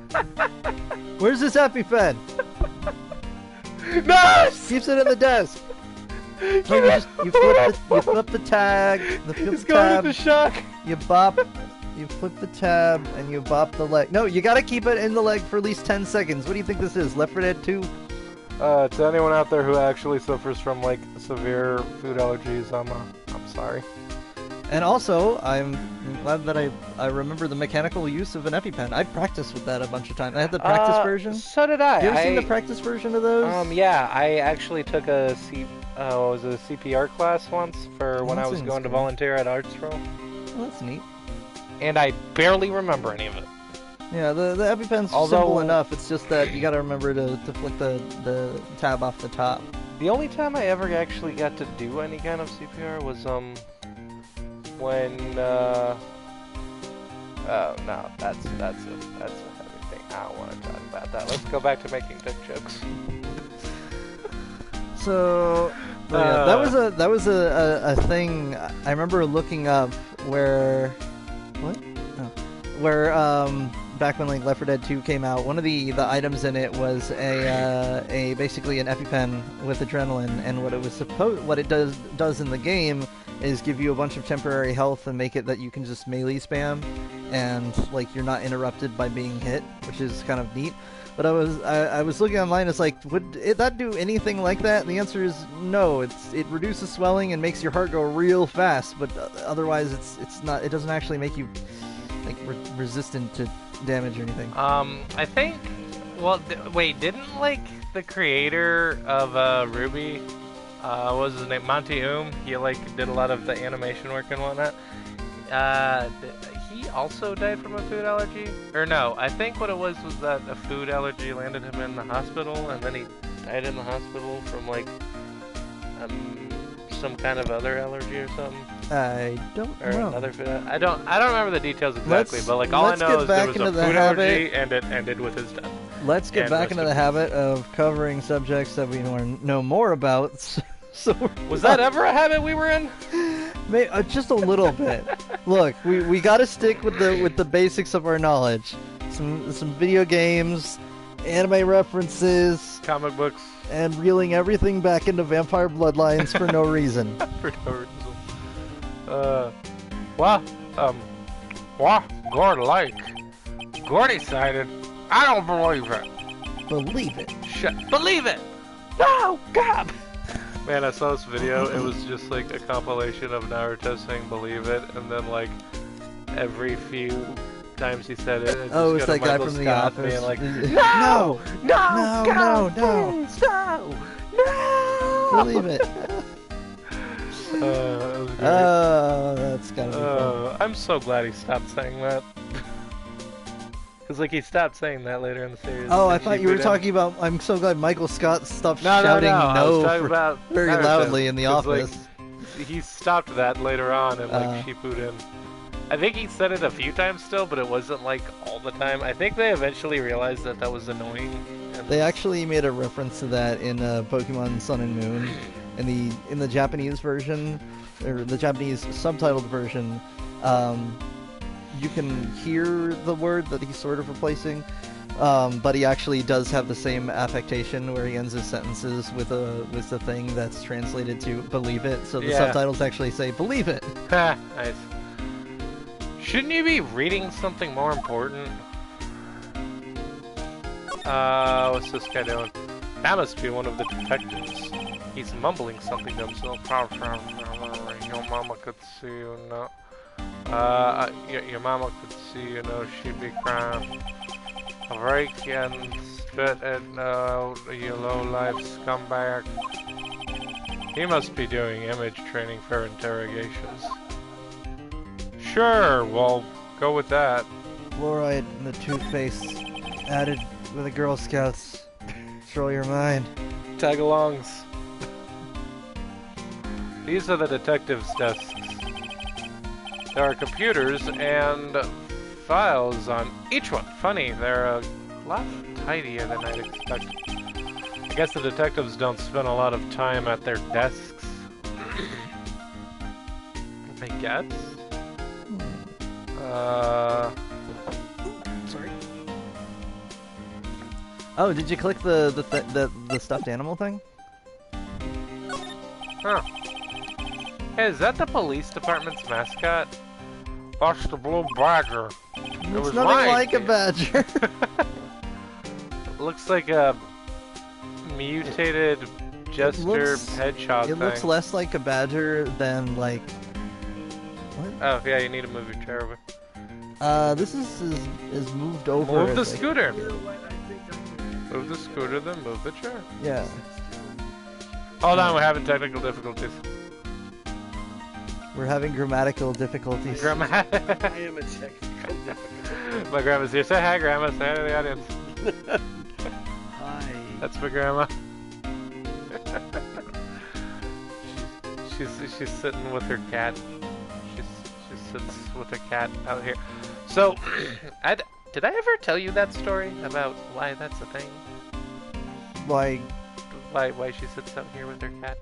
Where's this EpiPen? Nurse! Keeps it in the desk. You flip the tag. He's going into shock. You flip the tab, and you bop the leg. No, you gotta keep it in the leg for at least 10 seconds. What do you think this is? Left 4 Dead 2? To anyone out there who actually suffers from, like, severe food allergies, I'm sorry. And also, I'm glad that I remember the mechanical use of an EpiPen. I practiced with that a bunch of times. I had the practice version. So did I. You ever seen the practice version of those? Yeah, I actually took a CPR class once for when I was going to volunteer at Arts Row. Well, that's neat. And I barely remember any of it. Yeah, the EpiPen's simple enough. It's just that you gotta remember to flick the tab off the top. The only time I ever actually got to do any kind of CPR was when oh no, that's a heavy thing. I don't want to talk about that. Let's go back to making dick jokes. So yeah, that was a thing I remember looking up where back when like Left 4 Dead 2 came out, one of the items in it was a basically an EpiPen with adrenaline, and what it does in the game is give you a bunch of temporary health and make it that you can just melee spam, and like you're not interrupted by being hit, which is kind of neat. But I was looking online. It's like, would that do anything like that? And the answer is no. It reduces swelling and makes your heart go real fast, but otherwise it's not. It doesn't actually make you like resistant to damage or anything. I think. Well, wait, didn't like the creator of Ruby, what was his name, Monty he like did a lot of the animation work and whatnot. He also died from a food allergy, or no? I think what it was that a food allergy landed him in the hospital, and then he died in the hospital from like some kind of other allergy or something. I don't know. Another food. I don't remember the details exactly, but like all I know is there was a food allergy, and it ended with his death. Let's get back into the habit of covering subjects that we know more about. So was that ever a habit we were in? Just a little bit. Look, we got to stick with the basics of our knowledge. Some video games, anime references, comic books, and reeling everything back into vampire bloodlines for no reason. For no reason. Gord like. Gord decided. I don't believe it. Believe it. Believe it. No, God. Man, I saw this video. It was just like a compilation of Naruto saying "believe it," and then like every few times he said it, it's that guy from The Office being like, no, believe it. That was great. That's gotta be fun. I'm so glad he stopped saying that. Because like he stopped saying that later in the series. Oh, I thought you were talking about. I'm so glad Michael Scott stopped shouting no very loudly in The Office. Like, he stopped that later on and like Shippuden. I think he said it a few times still, but it wasn't like all the time. I think they eventually realized that was annoying. They actually made a reference to that in Pokemon Sun and Moon, in the Japanese version, or the Japanese subtitled version. You can hear the word that he's sort of replacing, but he actually does have the same affectation where he ends his sentences with the thing that's translated to "believe it." So the subtitles actually say "believe it." Ha! Nice. Shouldn't you be reading something more important? What's this guy doing? That must be one of the detectives. He's mumbling something to himself. Your mama could see you now. Your mama could see, you know, she'd be crying. Rake and spit at you low-life scumbag. He must be doing image training for interrogations. Sure, well, go with that. Fluoride in the toothpaste, added with the Girl Scouts. Control your mind. Tag-alongs. These are the detectives' desks. There are computers and files on each one. Funny, they're a lot tidier than I'd expect. I guess the detectives don't spend a lot of time at their desks. I guess. Sorry. Oh, did you click the stuffed animal thing? Huh. Hey, is that the police department's mascot? That's the blue badger. It's nothing like a badger. Looks like a mutated jester hedgehog thing. It looks less like a badger than like... What? Oh, yeah, you need to move your chair over. This is moved over. Move the scooter. Move the scooter, then move the chair. Yeah. Hold on, we're having technical difficulties. We're having grammatical difficulties. I am a technical difficulty. My grandma's here. Say hi, Grandma. Say hi to the audience. Hi. That's my grandma. she's sitting with her cat. She sits with her cat out here. So, did I ever tell you that story about why that's a thing? Why she sits out here with her cat?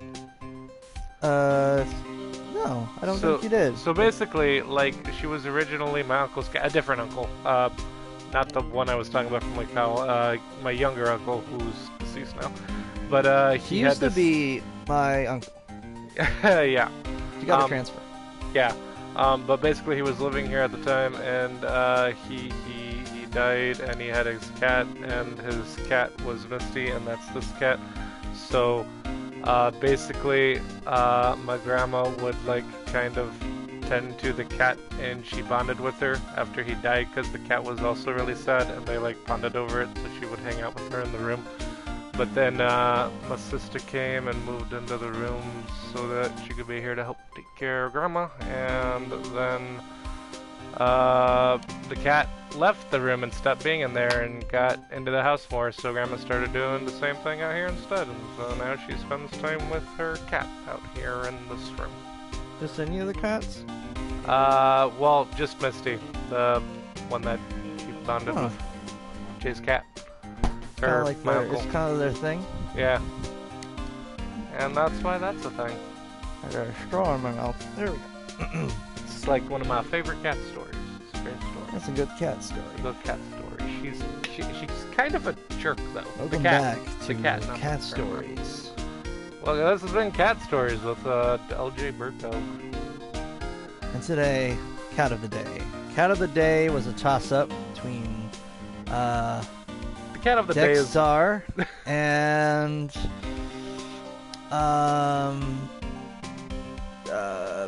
No, I don't think you did. So basically, like, she was originally my uncle's cat, a different uncle. Not the one I was talking about from like how my younger uncle, who's deceased now. But he used to be my uncle. Yeah. You got a transfer. Yeah. But basically, he was living here at the time, and he died, and he had his cat, and his cat was Misty, and that's this cat. So basically, my grandma would like kind of tend to the cat, and she bonded with her after he died because the cat was also really sad, and they like bonded over it, so she would hang out with her in the room. But then my sister came and moved into the room so that she could be here to help take care of Grandma, and then the cat left the room and stopped being in there and got into the house more, so Grandma started doing the same thing out here instead, and so now she spends time with her cat out here in this room. Just any of the cats? Well, just Misty, the one that she bonded with. Jay's cat. Her, like my uncle. It's kind of their thing? Yeah. And that's why that's a thing. I got a straw in my mouth. There we go. It's like one of my favorite cat stories. It's a great story. That's a good cat story. Good cat story. She's kind of a jerk though. Welcome the cat. back to the cat, cat stories. Well, this has been Cat Stories with LJ Burko. And today, cat of the day. Cat of the day was a toss-up between the cat of the day is Dexter and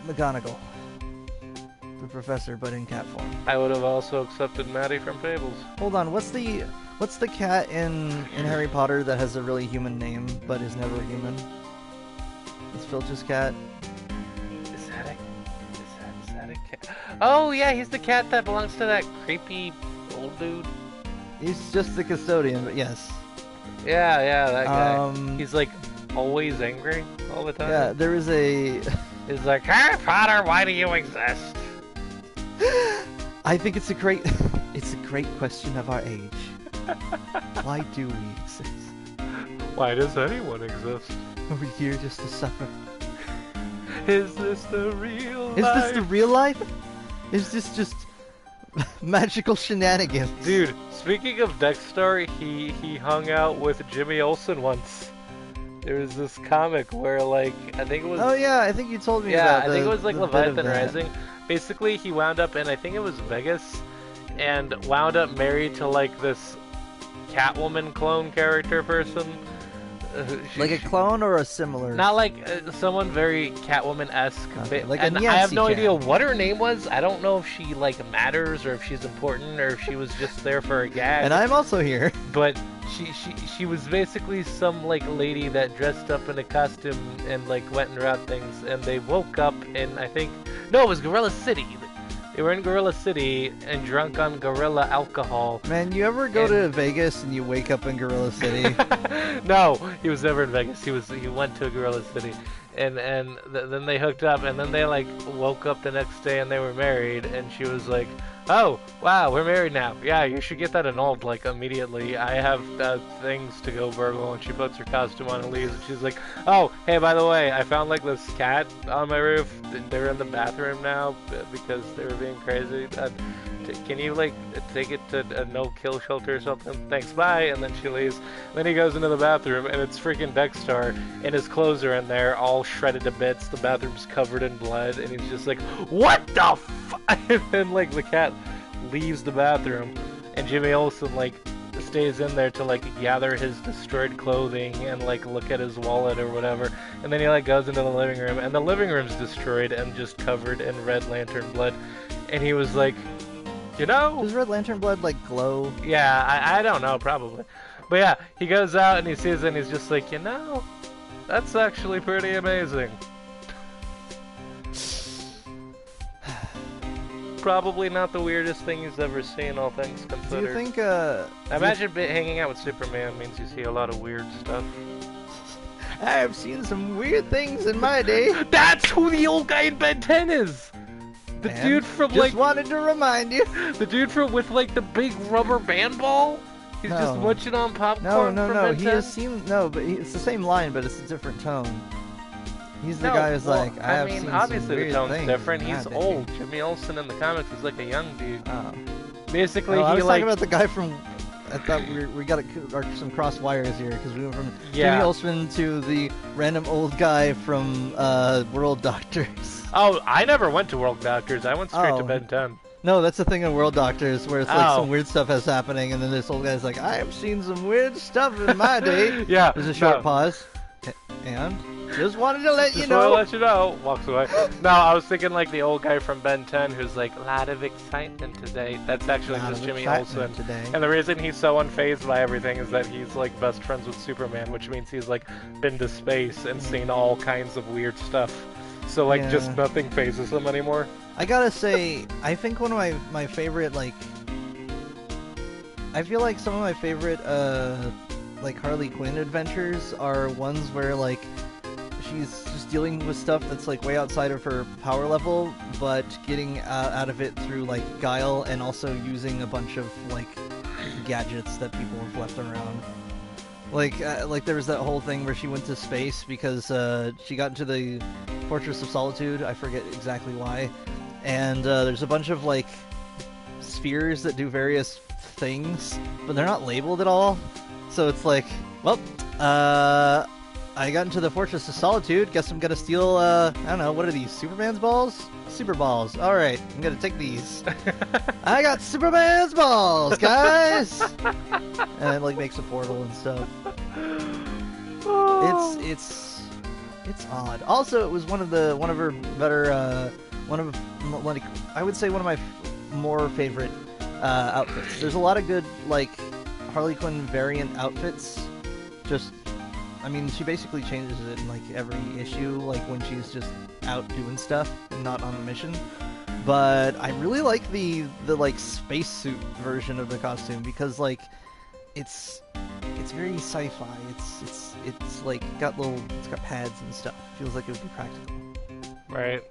McGonagall, the professor, but in cat form. I would have also accepted Maddie from Fables. Hold on, what's the cat in Harry Potter that has a really human name but is never human? It's Filch's cat. Is that a cat? Oh yeah, he's the cat that belongs to that creepy old dude. He's just the custodian, but yes. Yeah, that guy. He's like always angry all the time. Yeah, there is a... He's like, Harry Potter, why do you exist? I think it's a great question of our age. Why do we exist? Why does anyone exist? Are we here just to suffer? Is this the real life? Is this the real life? Is this just magical shenanigans? Dude, speaking of Dexter, he hung out with Jimmy Olsen once. There was this comic where, like, I think it was... Oh yeah, I think you told me about Yeah, I think it was like the Leviathan Rising. Basically, he wound up in, I think it was Vegas, and wound up married to, like, this Catwoman clone character person. Like a clone or a similar? Not like someone very Catwoman-esque. Okay, like and a I have no Yancy idea cat. what her name was. I don't know if she like matters or if she's important or if she was just there for a gag. And I'm also here. But she was basically some like lady that dressed up in a costume and like went and robbed things. And they woke up in it was Gorilla City. They were in Gorilla City and drunk on gorilla alcohol. Man, you ever go to Vegas and you wake up in Gorilla City? No, he was never in Vegas. He went to Gorilla City, and then they hooked up, and then they like woke up the next day and they were married. And she was like, oh, wow, we're married now. Yeah, you should get that annulled, like, immediately. I have things to go burgle, and she puts her costume on and leaves, and she's like, oh, hey, by the way, I found, like, this cat on my roof. They're in the bathroom now because they were being crazy. Can you, like, take it to a no-kill shelter or something? Thanks, bye. And then she leaves. Then he goes into the bathroom, and it's freaking Dexter, and his clothes are in there, all shredded to bits. The bathroom's covered in blood, and he's just like, what the f-? And then, like, the cat leaves the bathroom, and Jimmy Olsen, like, stays in there to, like, gather his destroyed clothing and, like, look at his wallet or whatever. And then he, like, goes into the living room, and the living room's destroyed and just covered in Red Lantern blood. And he was like, you know? Does Red Lantern blood, like, glow? Yeah, I don't know, probably. But yeah, he goes out and he sees it and he's just like, you know, that's actually pretty amazing. Probably not the weirdest thing he's ever seen, all things considered. Do you think, I imagine hanging out with Superman means you see a lot of weird stuff. I've seen some weird things in my day. That's who the old guy in Ben 10 is! The dude from, just like... wanted to remind you. The dude from, with, like, the big rubber band ball? He's just munching on popcorn from Ben 10? He has seen... No, but it's the same line, but it's a different tone. He's the guy who's like, I have seen obviously some weird the tone's things different. in He's my old. day. Jimmy Olsen in the comics is like a young dude. Oh. Basically, I was he, like... talking about the guy from... I thought we got some cross wires here, because we went from Yeah. Jimmy Olsen to the random old guy from World Doctors. Oh, I never went to World Doctors. I went straight to Ben 10. No, that's the thing in World Doctors, where it's like some weird stuff is happening, and then this old guy's like, I have seen some weird stuff in my day. Yeah. There's a short pause. And? Just wanted to let you know. Just wanted to let you know. Walks away. No, I was thinking like the old guy from Ben 10 who's like, a lot of excitement today. That's actually just Jimmy Olsen. Today. And the reason he's so unfazed by everything is that he's like best friends with Superman, which means he's like been to space and seen all kinds of weird stuff. So like just nothing phases him anymore. I gotta say, I think one of my favorite, like... I feel like some of my favorite, like Harley Quinn adventures are ones where like she's just dealing with stuff that's like way outside of her power level, but getting out of it through like guile and also using a bunch of like gadgets that people have left around. Like there was that whole thing where she went to space because she got into the Fortress of Solitude. I forget exactly why. And there's a bunch of like spheres that do various things, but they're not labeled at all. So it's like, well, I got into the Fortress of Solitude. Guess I'm gonna steal, I don't know, what are these, Superman's balls? Super balls. Alright, I'm gonna take these. I got Superman's balls, guys! And it, like, makes a portal and stuff. It's odd. Also, it was one of her better, I would say one of my more favorite, outfits. There's a lot of good, like, Harley Quinn variant outfits. Just, I mean, she basically changes it in like every issue, like when she's just out doing stuff and not on a mission. But I really like the like spacesuit version of the costume because like it's very sci-fi. It's like got pads and stuff. Feels like it would be practical. Right.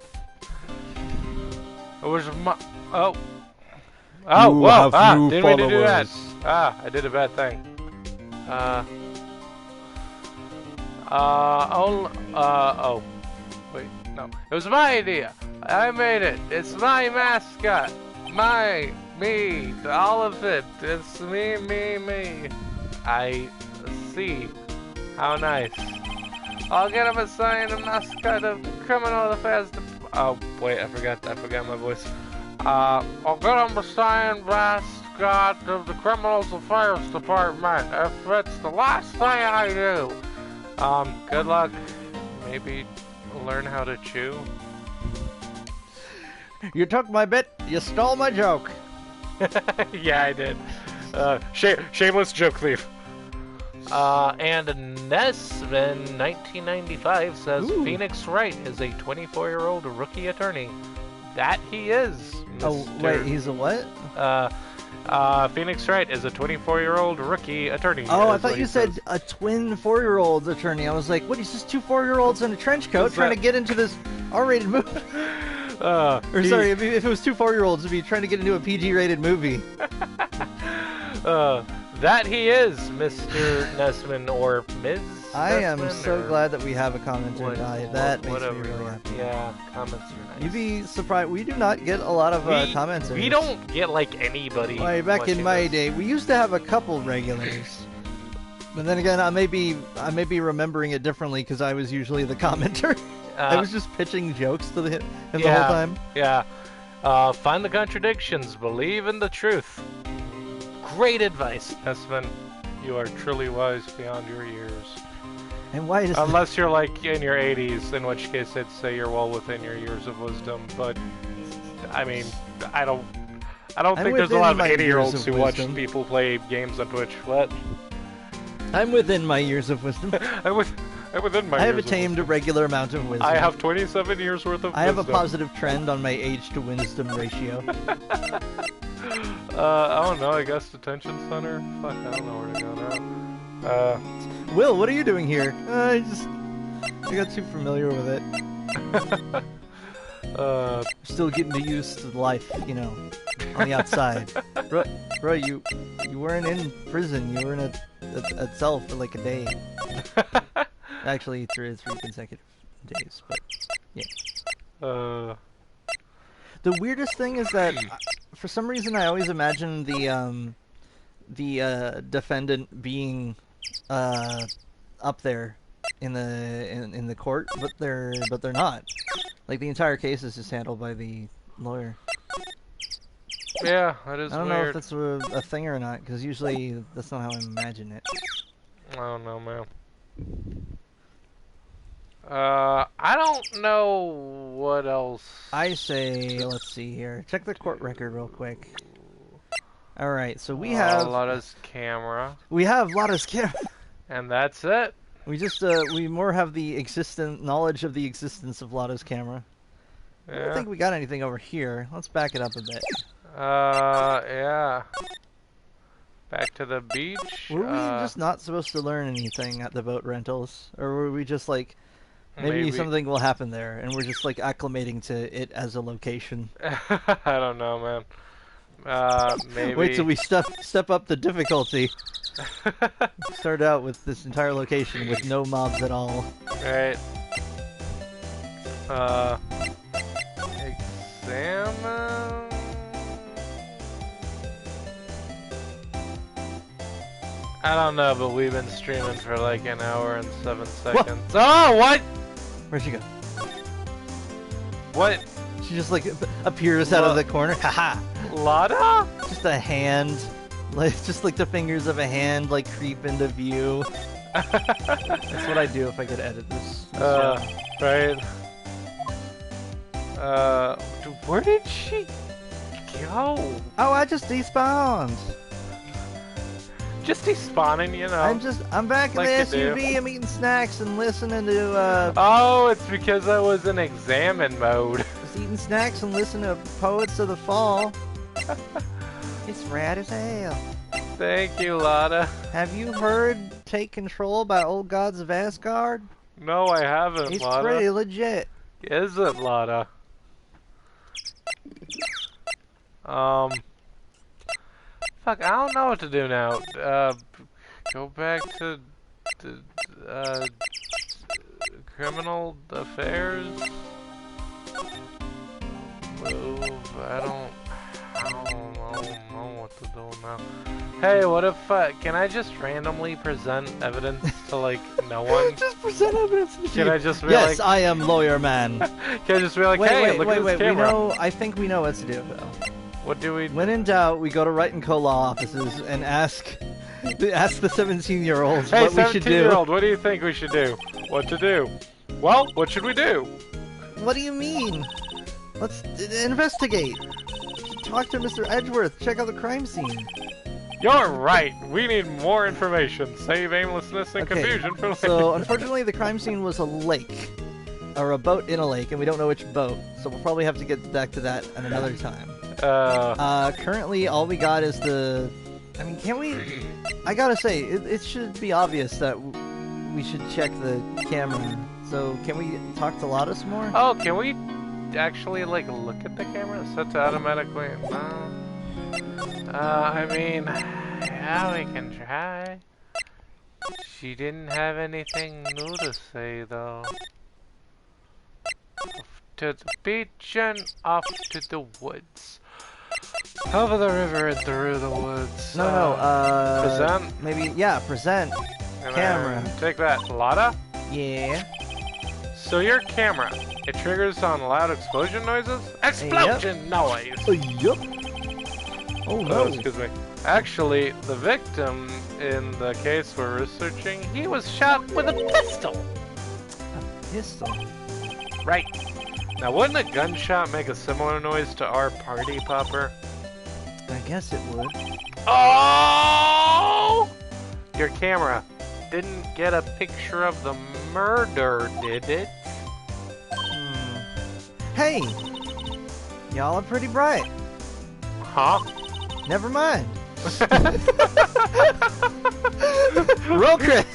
It was my whoa! Didn't mean to do that. I did a bad thing. Wait, no. It was my idea. I made it. It's my mascot. Me, all of it. It's me. I see. How nice. I'll get him assigned a mascot of the criminal affairs. Oh, wait, I forgot my voice. I'll get him assigned mascot of the criminals affairs department if it's the last thing I do. Good luck. Maybe learn how to chew. You took my bit, you stole my joke. Yeah, I did. Shameless joke thief. And Nesman 1995 says Phoenix Wright is a 24-year-old rookie attorney. That he is. Mr. Oh, wait, he's a what? Phoenix Wright is a 24-year-old rookie attorney. Oh, I thought you said a twin 4-year-old attorney. I was like, what, he's just two 4-year-olds in a trench coat trying to get into this R-rated movie? Or sorry, if it was 2 4-year-olds, it'd be trying to get into a PG-rated movie. That he is, Mr. Nesman or Ms. I am Nesman, so glad that we have a commenter guy. That makes me really happy. Yeah, comments are nice. You'd be surprised. We do not get a lot of comments. We don't get like anybody. Back in my day, we used to have a couple regulars. But then again, I may be remembering it differently because I was usually the commenter. I was just pitching jokes to him the whole time. Yeah. Find the contradictions. Believe in the truth. Great advice, Nesman. You are truly wise beyond your years. And why does unless you're like in your 80s, in which case I'd say you're well within your years of wisdom. But I mean, I don't think there's a lot of 80-year-olds who watch people play games on Twitch. What? I'm within my years of wisdom. I'm within my. I have attained a regular amount of wisdom. I have 27 years worth of wisdom. I have a positive trend on my age to wisdom ratio. I don't know. I guess detention center. Fuck, I don't know where to go now. Will, what are you doing here? I got too familiar with it. Still getting used to life, you know, on the outside. Bro, you weren't in prison. You were in a cell for like a day. Actually, 3 consecutive days, but yeah. The weirdest thing is that, for some reason, I always imagine the defendant being up there in the court, but they're not. Like the entire case is just handled by the lawyer. Yeah, that is weird. I don't know if that's a thing or not, because usually that's not how I imagine it. I don't know, man. I don't know what else. I say, let's see here. Check the court record real quick. Alright, so we have... Lotta's camera. We have Lotta's camera. And that's it. We just, we more have the knowledge of the existence of Lotta's camera. Yeah. I don't think we got anything over here. Let's back it up a bit. Yeah. Back to the beach. Were we just not supposed to learn anything at the boat rentals? Or were we just like... Maybe something will happen there, and we're just like acclimating to it as a location. I don't know, man. Maybe. Wait till we step up the difficulty. Start out with this entire location with no mobs at all. Right. Examine. I don't know, but we've been streaming for like an hour and 7 seconds. Oh, what? Where'd she go? What? She just like appears out of the corner. Haha. Lotta? Just a hand, like just like the fingers of a hand, like creep into view. That's what I do if I could edit this. Right. Where did she go? Oh, I just despawned. Just despawning, you know. I'm back in the SUV. I'm eating snacks and listening to. Oh, it's because I was in examine mode. Just eating snacks and listening to Poets of the Fall. It's rad as hell. Thank you, Lotta. Have you heard "Take Control" by Old Gods of Asgard? No, I haven't, it's Lotta. It's pretty legit. Is it, Lotta? Fuck, I don't know what to do now. Go back to criminal affairs. Move. I don't know what to do now. Hey, what if can I just randomly present evidence to like no one? Just present evidence. Can I just be yes, like? I am lawyer man. Can I just be like, hey, look at this camera? I think we know what to do though. What do we? When in doubt, we go to Wright & Co. law offices and ask the 17-year-olds what we should do. 17-year-old, what do you think we should do? What to do? Well, what should we do? What do you mean? Let's investigate. Talk to Mr. Edgeworth. Check out the crime scene. You're right. We need more information. Save aimlessness and confusion for later. So, unfortunately, the crime scene was a lake. Or a boat in a lake, and we don't know which boat. So we'll probably have to get back to that at another time. Currently, all we got is the... I mean, can we... I gotta say, it should be obvious that we should check the camera. So, can we talk to Lotta some more? Oh, can we actually like look at the camera? Set to automatically. No. I mean, yeah, we can try. She didn't have anything new to say though. Off to the beach and off to the woods. Over the river and through the woods. No, present? Maybe, yeah, present. And Camera. Take that, Lotta. Yeah. So your camera, it triggers on loud explosion noises? Explosion noise! Yup. Oh no. Oh, excuse me. Actually, the victim in the case we're researching, he was shot with a pistol. A pistol? Right. Now, wouldn't a gunshot make a similar noise to our party popper? I guess it would. Oh! Your camera didn't get a picture of the murder, did it? Hey! Y'all are pretty bright. Huh? Never mind. Roll credit.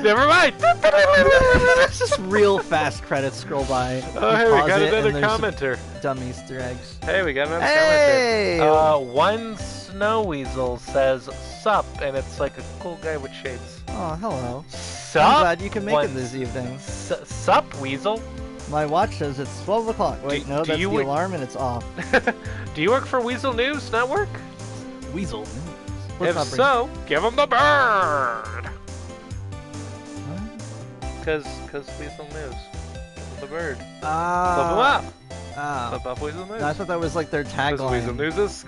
Never mind. It's just real fast credits scroll by. Oh, hey, we got another commenter. Dumb Easter eggs. Hey, we got another hey! commenter. One Snow Weasel says sup, and it's like a cool guy with shades. Oh, hello. Sup? I'm glad you can make it this evening. Sup, Weasel? My watch says it's 12 o'clock. Wait, no, that's the alarm and it's off. Do you work for Weasel News Network? Weasel News? If so, give him the bird! Because Weasel News. Give him the bird. Flip him up! Flip up Weasel News. I thought that was like their tagline. Weasel News is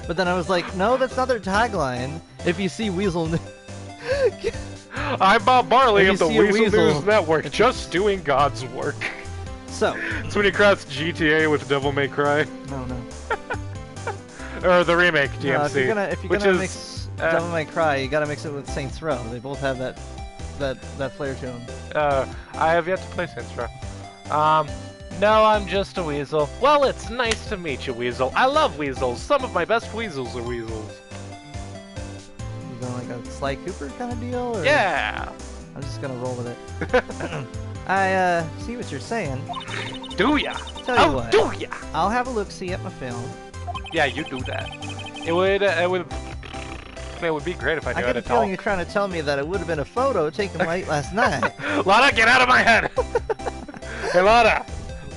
But then I was like, no, that's not their tagline. If you see Weasel News... I'm Bob Marley of the Weasel News Network, just doing God's work. So. It's when you cross GTA with Devil May Cry. No. Or the remake, DMC. No, if you're gonna mix Devil May Cry, you gotta mix it with Saints Row. They both have that flair to them. I have yet to play Saints Row. No, I'm just a weasel. Well, it's nice to meet you, Weasel. I love weasels. Some of my best weasels are weasels. You going like a Sly Cooper kind of deal? Or? Yeah! I'm just gonna roll with it. I see what you're saying. Do ya? Tell you what. Do ya? I'll have a look-see at my film. Yeah, you do that. It would be great if I knew how to talk. I get a feeling you're trying to tell me that it would have been a photo taken late last night. Lotta, get out of my head! Hey, Lotta!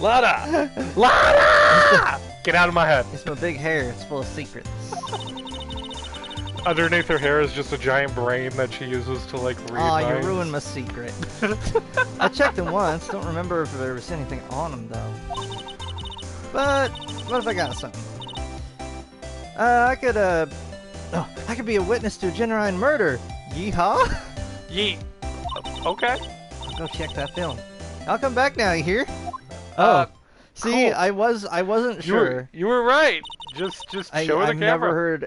Lotta! Get out of my head! It's my big hair. It's full of secrets. Underneath her hair is just a giant brain that she uses to, like, read Aw, minds. you ruined my secret. I checked them once. Don't remember if there was anything on them, though. But, what if I got something? I could be a witness to a genuine murder. Yeehaw! Yeet. Okay. I'll go check that film. I'll come back now, you hear? Oh. See, cool. I wasn't sure. You were right. Just show her the camera.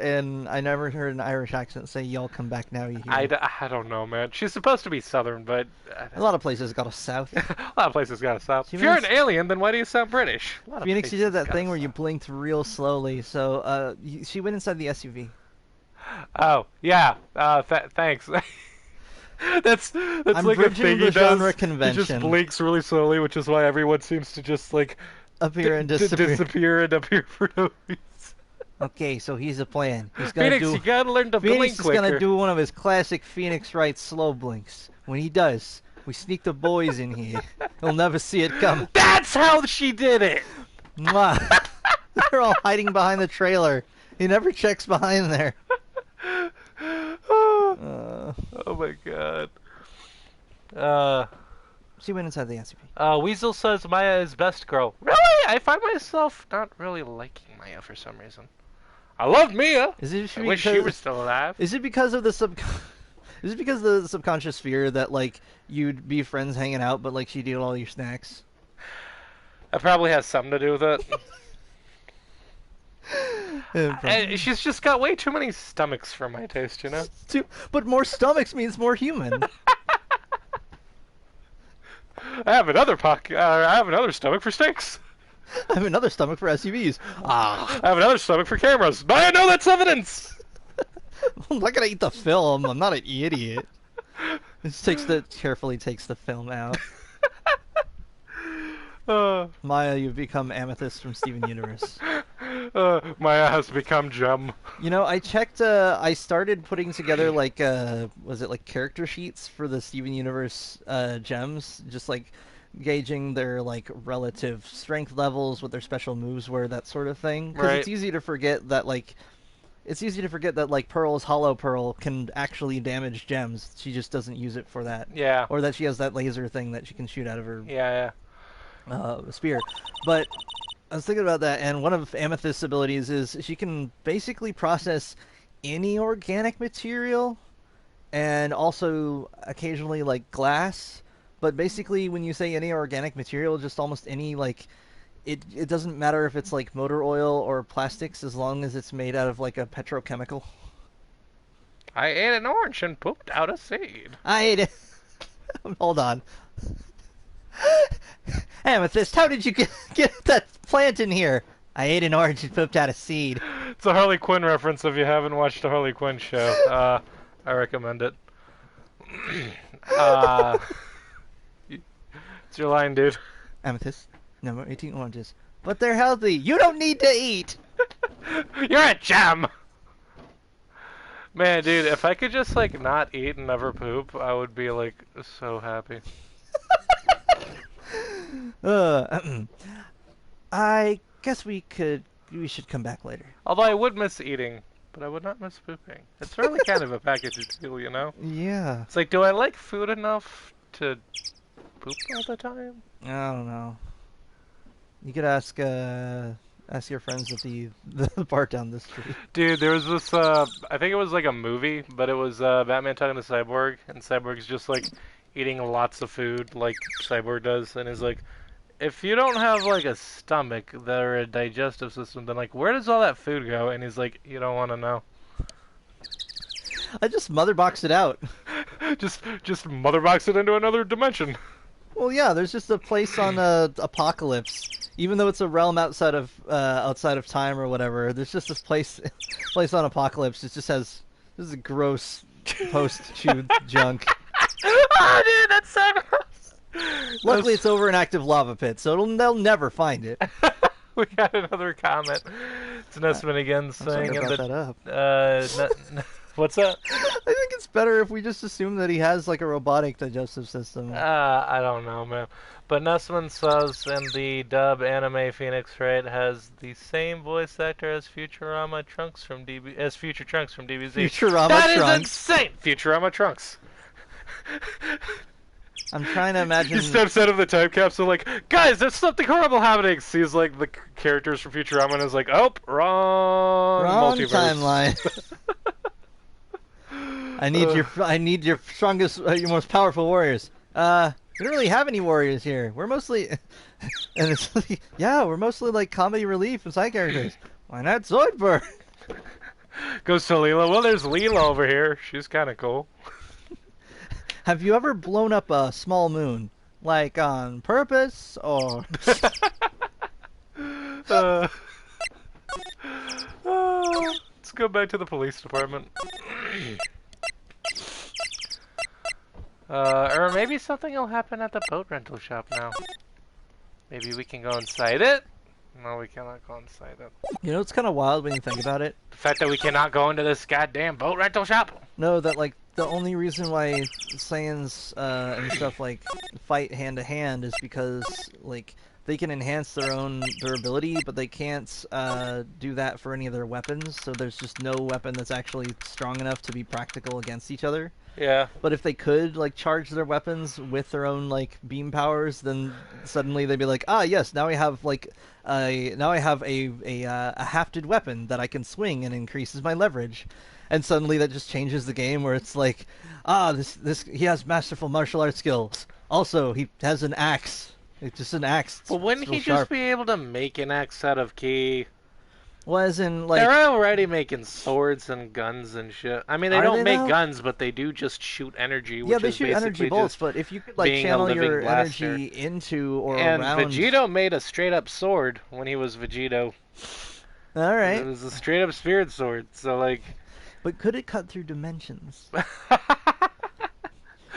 I never heard an Irish accent say, "Y'all come back now, you hear?" I don't know, man. She's supposed to be Southern, but a lot of places got a South. A lot of places got a South. If you're an alien, then why do you sound British? Phoenix, you did that thing where you blinked real slowly. So, she went inside the SUV. Oh yeah. Thanks. That's I'm like a thing he genre does. convention. He just blinks really slowly, which is why everyone seems to just like appear and disappear. Disappear and appear for no reason. Okay, so he's a plan. He's gonna Phoenix, you gotta learn to blink quicker. Phoenix is gonna do one of his classic Phoenix Wright slow blinks. When he does, we sneak the boys in here. He'll never see it coming. That's how she did it! Mwah. They're all hiding behind the trailer. He never checks behind there. Oh my god. She went inside the SUV. Weasel says Maya is best girl. Really? I find myself not really liking Maya for some reason. I love Mia. I wish she were still alive. Is it because of the subconscious fear that like you'd be friends hanging out, but like she'd eat all your snacks? That probably has something to do with it. She's just got way too many stomachs for my taste, you know? But more stomachs means more human. I have another stomach for steaks. I have another stomach for SUVs. I have another stomach for cameras. But I know that's evidence! I'm not gonna eat the film. I'm not an idiot. It carefully takes the film out. Maya, you've become Amethyst from Steven Universe. Maya has become Gem. You know, I checked. I started putting together like, was it like character sheets for the Steven Universe gems, just like gauging their like relative strength levels, what their special moves were, that sort of thing. Because Right. it's easy to forget that like Pearl's Hollow Pearl can actually damage gems. She just doesn't use it for that. Yeah. Or that she has that laser thing that she can shoot out of her Yeah. spear. But I was thinking about that, and one of Amethyst's abilities is she can basically process any organic material, and also occasionally like glass. But basically, when you say any organic material, just almost any like. It doesn't matter if it's like motor oil or plastics, as long as it's made out of like a petrochemical. I ate an orange and pooped out a seed. I ate it. Hold on. Amethyst, how did you get that plant in here? I ate an orange and pooped out a seed. It's a Harley Quinn reference if you haven't watched the Harley Quinn show. I recommend it. It's your line, dude. Amethyst, number 18 oranges. But they're healthy. You don't need to eat. You're a gem! Man, dude, if I could just, like, not eat and never poop, I would be, like, so happy. I guess we should come back later. Although I would miss eating, but I would not miss pooping. It's really kind of a package deal, you know? Yeah. It's like, do I like food enough to poop all the time? I don't know. You could ask your friends at the bar down the street. Dude, there was this, I think it was like a movie, but it was Batman talking to Cyborg, and Cyborg's just like eating lots of food like Cyborg does, and is like, if you don't have like a stomach or a digestive system, then like, where does all that food go? And he's like, you don't want to know. I just mother boxed it out. just mother box it into another dimension. Well, yeah, there's just a place on Apocalypse. Even though it's a realm outside of time or whatever, there's just this place on Apocalypse. It just has this is gross post-chewed junk. Oh, dude, that's so gross. Luckily, it's over an active lava pit, so they'll never find it. We got another comment. It's Nessman again saying that. What's that? I think it's better if we just assume that he has like a robotic digestive system. I don't know, man. But Nessman says in the dub anime Phoenix Wright has the same voice actor as Futurama Trunks from Future Trunks from DBZ. Futurama That Trunks. Is insane. Futurama Trunks. I'm trying to imagine. He steps out of the time capsule like, guys, there's something horrible happening. Sees like the characters from Futurama and is like, oh, wrong multiverse. Timeline. I need your strongest, your most powerful warriors. We don't really have any warriors here. We're mostly, and it's like, yeah, we're mostly like comedy relief and side characters. Why not Zoidberg? Goes to Leela. Well, there's Leela over here. She's kind of cool. Have you ever blown up a small moon, like on purpose or? Let's go back to the police department. Or maybe something will happen at the boat rental shop now. Maybe we can go inside it? No, we cannot go inside it. You know, it's kind of wild when you think about it. The fact that we cannot go into this goddamn boat rental shop? No, that like the only reason why Saiyans and stuff like fight hand to hand is because like they can enhance their own durability, but they can't do that for any of their weapons. So there's just no weapon that's actually strong enough to be practical against each other. Yeah. But if they could like charge their weapons with their own like beam powers, then suddenly they'd be like, ah, yes, now I have like a hafted weapon that I can swing and increases my leverage. And suddenly that just changes the game where it's like, ah, this he has masterful martial arts skills. Also, he has an axe. It's just an axe. Well, wouldn't he just be able to make an axe out of ki? Well, as in, like... They're already making swords and guns and shit. I mean, they don't make guns, but they do just shoot energy, which yeah, they shoot energy bolts, but if you could, like, channel your energy into or around... And Vegito made a straight-up sword when he was Vegito. Alright. It was a straight-up spirit sword, so, like... But could it cut through dimensions?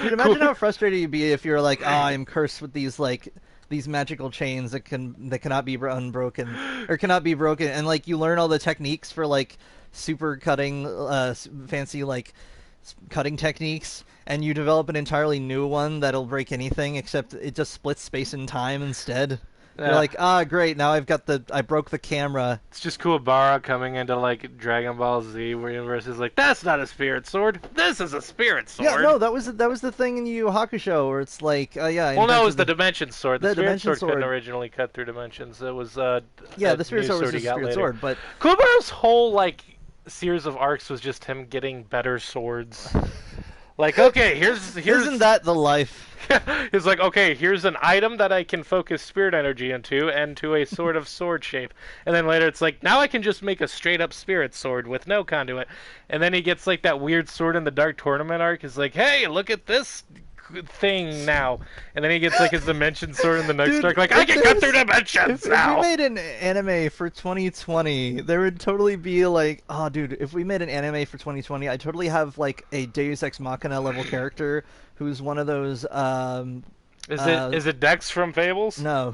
Dude, imagine how frustrated you'd be if you're like, oh, I'm cursed with these, like, these magical chains that cannot be unbroken or cannot be broken, and like you learn all the techniques for like super cutting, fancy like cutting techniques, and you develop an entirely new one that'll break anything except it just splits space and time instead. You're like, great, now I broke the camera. It's just Kuwabara coming into, like, Dragon Ball Z, where Universe is like, that's not a spirit sword, this is a spirit sword. Yeah, no, that was the thing in Yu Yu Hakusho, where it's like, yeah. Well, no, it was the Dimension Sword. The Spirit Sword couldn't originally cut through dimensions. It was, yeah, the Spirit Sword was just Spirit Sword, but... Kuwabara's whole, like, series of arcs was just him getting better swords. Like, okay, here's... Isn't that the life? He's like, okay, here's an item that I can focus spirit energy into, and to a sort of sword shape. And then later it's like, now I can just make a straight-up spirit sword with no conduit. And then he gets, like, that weird sword in the Dark Tournament arc. He's like, hey, look at this thing now. And then he gets, like, his dimension sword in the next arc. Like, I can cut through dimensions now! If we made an anime for 2020, there would totally be, like, oh, dude, if we made an anime for 2020, I'd totally have, like, a Deus Ex Machina level character who's one of those, Is it Dex from Fables? No,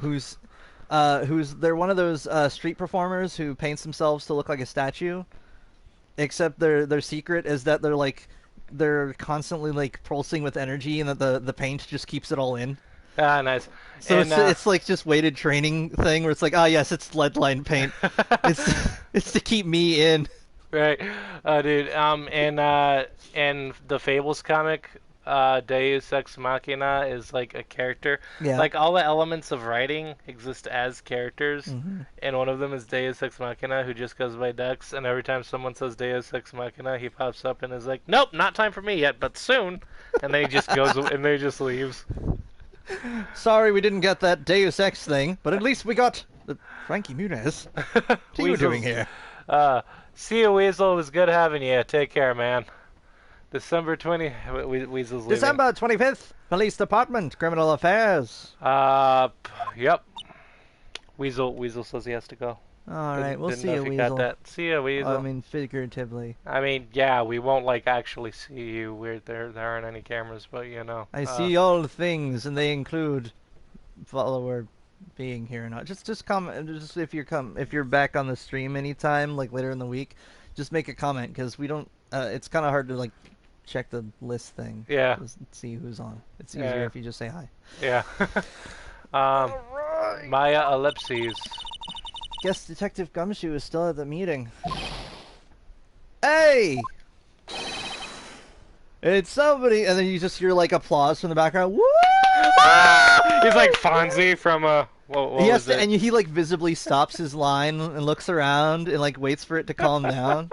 they're one of those street performers who paints themselves to look like a statue, except their secret is that they're constantly like pulsing with energy, and that the paint just keeps it all in. Ah, nice. So it's like just weighted training thing where it's like, yes, it's lead line paint. it's to keep me in. Right, dude. And the Fables comic, Deus Ex Machina is like a character. Yeah. Like all the elements of writing exist as characters, and one of them is Deus Ex Machina, who just goes by Dex. And every time someone says Deus Ex Machina, he pops up and is like, "Nope, not time for me yet, but soon." And then he just goes and then he just leaves. Sorry, we didn't get that Deus Ex thing, but at least we got the Frankie Muniz. What are you doing here? See you, Weasel. It was good having you. Take care, man. December 20... Weasel's leaving. December 25th, Police Department, Criminal Affairs. Yep. Weasel says he has to go. All right, we'll see you, Weasel. Got that. See you, Weasel. I mean, figuratively. I mean, yeah, we won't, like, actually see you. There aren't any cameras, but, you know. I see all the things, and they include follower being here or not. Just comment. Just if you're back on the stream anytime, like later in the week, just make a comment, because we don't... it's kind of hard to, like, check the list thing. Yeah. Just see who's on. It's easier if you just say hi. Yeah. Maya Ellipses. Guess Detective Gumshoe is still at the meeting. Hey! It's somebody, and then you just hear like applause from the background. Woo! He's like Fonzie from what was it? And he like visibly stops his line and looks around and like waits for it to calm down.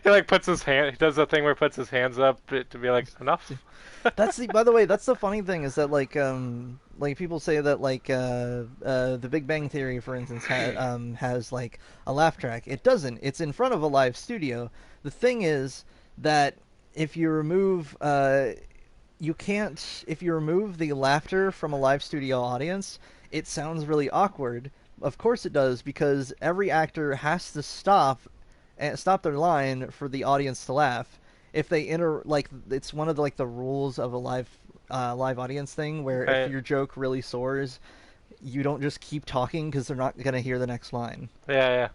He like puts his hand. He does that thing where he puts his hands up to be like enough. By the way, that's the funny thing is that like people say that like the Big Bang Theory, for instance, has like a laugh track. It doesn't. It's in front of a live studio. The thing is that if you remove if you remove the laughter from a live studio audience, it sounds really awkward. Of course it does, because every actor has to stop their line for the audience to laugh. If they it's one of the rules of a live audience thing, where if your joke really soars, you don't just keep talking because they're not gonna hear the next line. Yeah.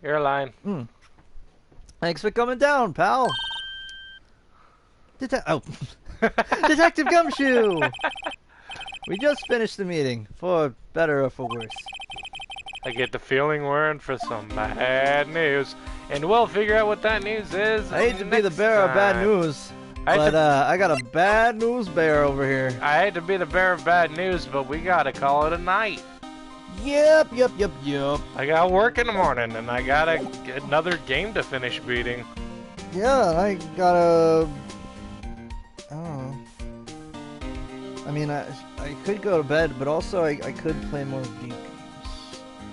Your line. Thanks for coming down, pal. Detective Gumshoe. We just finished the meeting, for better or for worse. I get the feeling we're in for some bad news, and we'll figure out what that news is. I hate to be the bearer of bad news, but I got a bad news bear over here. I hate to be the bearer of bad news, but we gotta call it a night. Yep. I got work in the morning, and I got another game to finish beating. Yeah, I gotta... I don't know. I mean, I could go to bed, but also I could play more video games.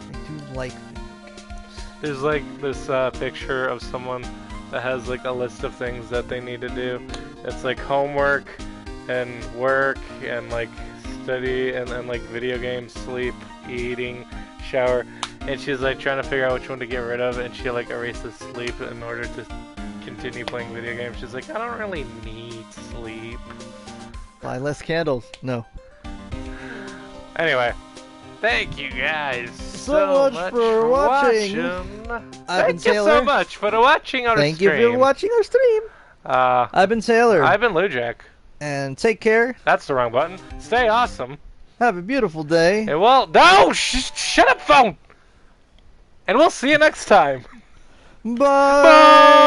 I do like video games. There's like this picture of someone that has like a list of things that they need to do. It's like homework and work and like study and then like video games, sleep, eating, shower. And she's like trying to figure out which one to get rid of, and she like erases sleep in order to continue playing video games. She's like, I don't really need sleep. Buy less candles. No. Anyway, thank you guys so much for watching. Thank you so much for watching our stream. Thank you for watching our stream. I've been Sailor. I've been Lujack. And take care. That's the wrong button. Stay awesome. Have a beautiful day. And well, no! Shut up, phone! And we'll see you next time. Bye! Bye!